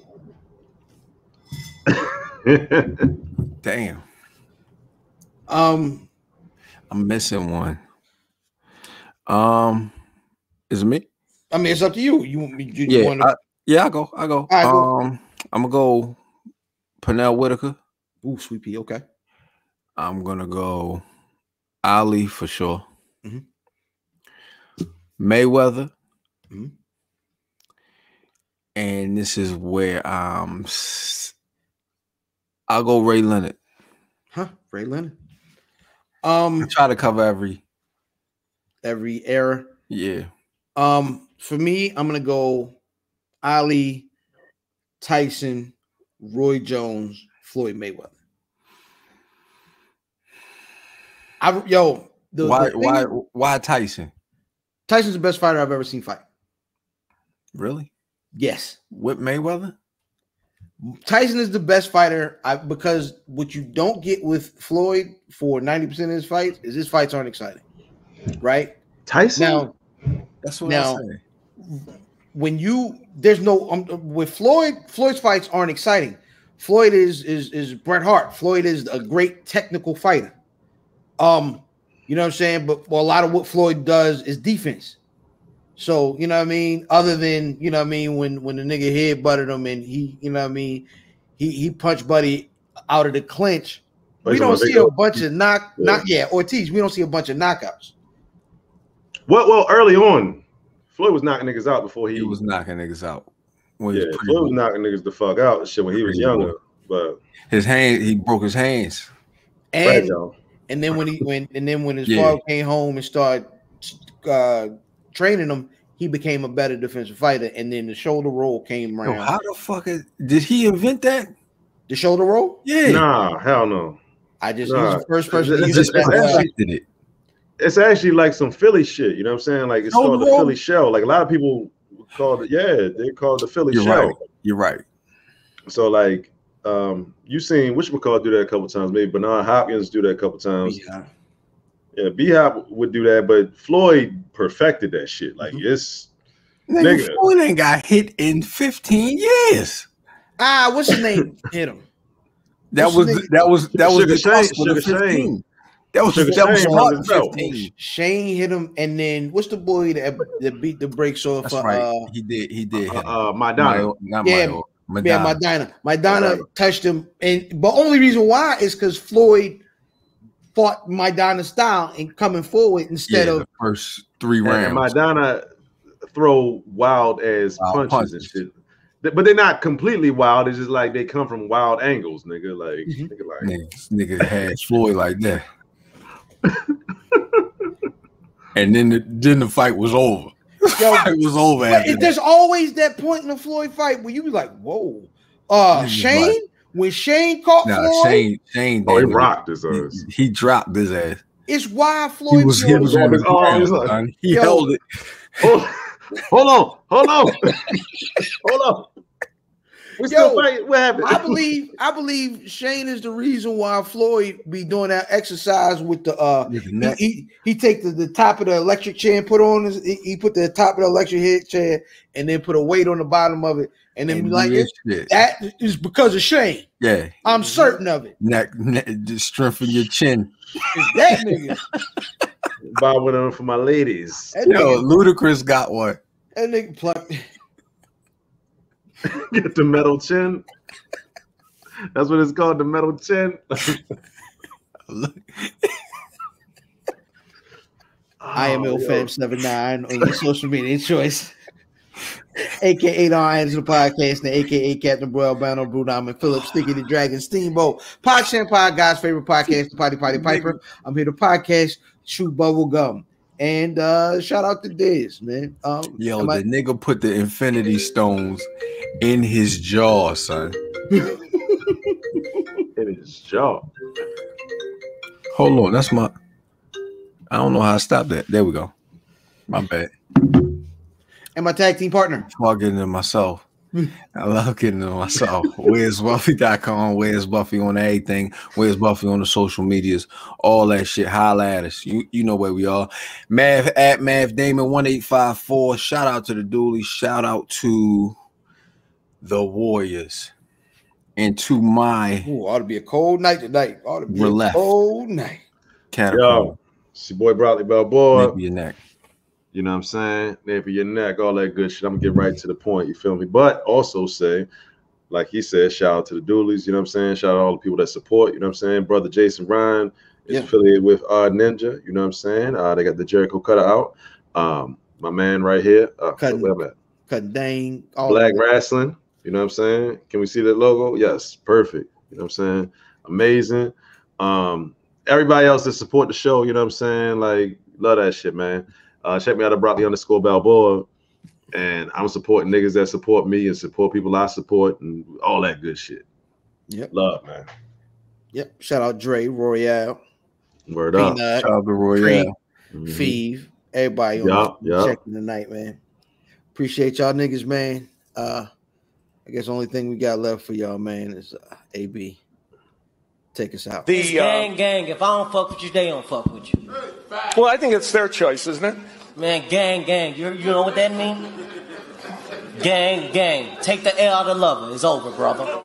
Speaker 3: Damn. I'm missing one. Is it me?
Speaker 1: I mean, it's up to you. You want to?
Speaker 3: I'll go.
Speaker 1: All right, go.
Speaker 3: I'm gonna go Pernell Whitaker.
Speaker 1: Ooh, Sweet Pea. Okay.
Speaker 3: I'm gonna go Ali for sure. Mayweather. And this is where I'll go Ray Leonard.
Speaker 1: Ray Leonard.
Speaker 3: I try to cover every
Speaker 1: era.
Speaker 3: Yeah.
Speaker 1: For me, I'm gonna go Ali, Tyson, Roy Jones, Floyd Mayweather.
Speaker 3: Why Tyson?
Speaker 1: Tyson's the best fighter I've ever seen fight.
Speaker 3: Really?
Speaker 1: Yes.
Speaker 3: With Mayweather?
Speaker 1: Tyson is the best fighter because what you don't get with Floyd for 90% of his fights is his fights aren't exciting. Right?
Speaker 2: Tyson?
Speaker 1: Now,
Speaker 3: that's what I'm saying.
Speaker 1: With Floyd's fights aren't exciting. Floyd is Bret Hart. Floyd is a great technical fighter. You know what I'm saying? But a lot of what Floyd does is defense. So, you know what I mean? Other than, you know what I mean, when the nigga head-butted him and he, you know what I mean, he punched Buddy out of the clinch. We don't see a bunch of Ortiz. We don't see a bunch of knockouts.
Speaker 2: Well, early on, Floyd was knocking niggas out before he
Speaker 3: was knocking niggas out.
Speaker 2: Floyd was knocking niggas the fuck out shit when he was younger. But
Speaker 3: he broke his hands.
Speaker 1: And then when his father came home and started training him, he became a better defensive fighter. And then the shoulder roll came around.
Speaker 3: How the fuck did he invent that?
Speaker 1: The shoulder roll?
Speaker 3: Yeah.
Speaker 2: Nah, hell no.
Speaker 1: He was the first person to use
Speaker 3: it.
Speaker 2: It's actually like some Philly shit. You know what I'm saying? Like it's called the Philly shell. Like a lot of people call it. Yeah, they call it the Philly shell.
Speaker 3: Right. You're right.
Speaker 2: So like, you seen whatchamacallit do that a couple times. Maybe Bernard Hopkins do that a couple times. Yeah, B-Hop would do that, but Floyd perfected that shit. Like it's
Speaker 3: nigga, Floyd ain't got hit in 15 years.
Speaker 1: What's his name? Hit him.
Speaker 3: That was the 15. That was 15.
Speaker 1: Shane hit him, and then what's the boy that beat the brakes off?
Speaker 3: That's right. He did.
Speaker 2: Maidana.
Speaker 1: Maidana touched him, but only reason why is because Floyd fought Maidana style and coming forward instead of
Speaker 3: the first 3 rounds.
Speaker 2: And Maidana throw wild as punches and shit. But they're not completely wild. It's just like they come from wild angles, nigga. Like,
Speaker 3: nigga had Floyd like that. And then the fight was over. It was over.
Speaker 1: There's always that point in the Floyd fight where you be like, "Whoa, Shane." When Shane caught Floyd,
Speaker 2: Shane, he rocked his ass.
Speaker 3: He dropped his ass.
Speaker 1: It's why Floyd
Speaker 3: was on his arm. He held it.
Speaker 2: Hold on. We still fighting. What happened?
Speaker 1: I believe Shane is the reason why Floyd be doing that exercise with the he take the top of the electric chair and put on he put the top of the electric head chair and then put a weight on the bottom of it and then that is because of Shane.
Speaker 3: Yeah,
Speaker 1: I'm certain of it.
Speaker 3: Just strengthen your chin.
Speaker 1: It's that nigga.
Speaker 2: Buy one of them for my ladies.
Speaker 3: Ludacris got one.
Speaker 1: That nigga plucked.
Speaker 2: Get the metal chin. That's what it's called, the metal chin.
Speaker 1: IMLFam79 on your social media choice. AKA Don Anderson Podcast, and AKA Captain Bro Albano, Brew Diamond Phillips, Sticky the Dragon, Steamboat, Pod Champ Pod, God's favorite podcast, the Potty Piper. I'm here to podcast, chew bubble gum. And shout out to Dizz, man.
Speaker 3: Yo, the nigga put the infinity stones in his jaw, son.
Speaker 2: In his jaw.
Speaker 3: Hold on, that's my. I don't know how I stopped that. There we go. My bad.
Speaker 1: And my tag team partner.
Speaker 3: I'm getting to myself. I love getting to myself. Where's Buffy.com? Where's Buffy on everything? Where's Buffy on the social medias? All that shit. Holla at us. You know where we are. Mav at Mav Damon 1854. Shout out to the Dooley. Shout out to the Warriors. And to my
Speaker 1: ought to be a cold night tonight. Ought to be a cold night.
Speaker 2: Yo, it's your boy Bradley Balboa.
Speaker 3: Your neck.
Speaker 2: You know what I'm saying? There for your neck, all that good shit. I'm gonna get right to the point, you feel me? But also say, like he said, shout out to the Doolies, you know what I'm saying? Shout out to all the people that support, you know what I'm saying? Brother Jason Ryan is affiliated with Ninja, you know what I'm saying? They got the Jericho cutter out. My man right here,
Speaker 1: Cutting Dang,
Speaker 2: Black Wrestling, you know what I'm saying? Can we see that logo? Yes, perfect. You know what I'm saying? Amazing. Everybody else that support the show, you know what I'm saying? Like, love that shit, man. Check me out at Broccoli_Balboa, and I'm supporting niggas that support me and support people I support and all that good shit.
Speaker 1: Yep.
Speaker 2: Love, man.
Speaker 1: Yep. Shout out Dre, Royale.
Speaker 2: Word up.
Speaker 3: Shout out to Royale.
Speaker 1: Feeve. Everybody on checking tonight, man. Appreciate y'all niggas, man. I guess the only thing we got left for y'all, man, is AB. Take us out.
Speaker 5: The gang. If I don't fuck with you, they don't fuck with you.
Speaker 6: Well, I think it's their choice, isn't it?
Speaker 5: Man, gang. You know what that means? Gang. Take the L out of lover. It's over, brother.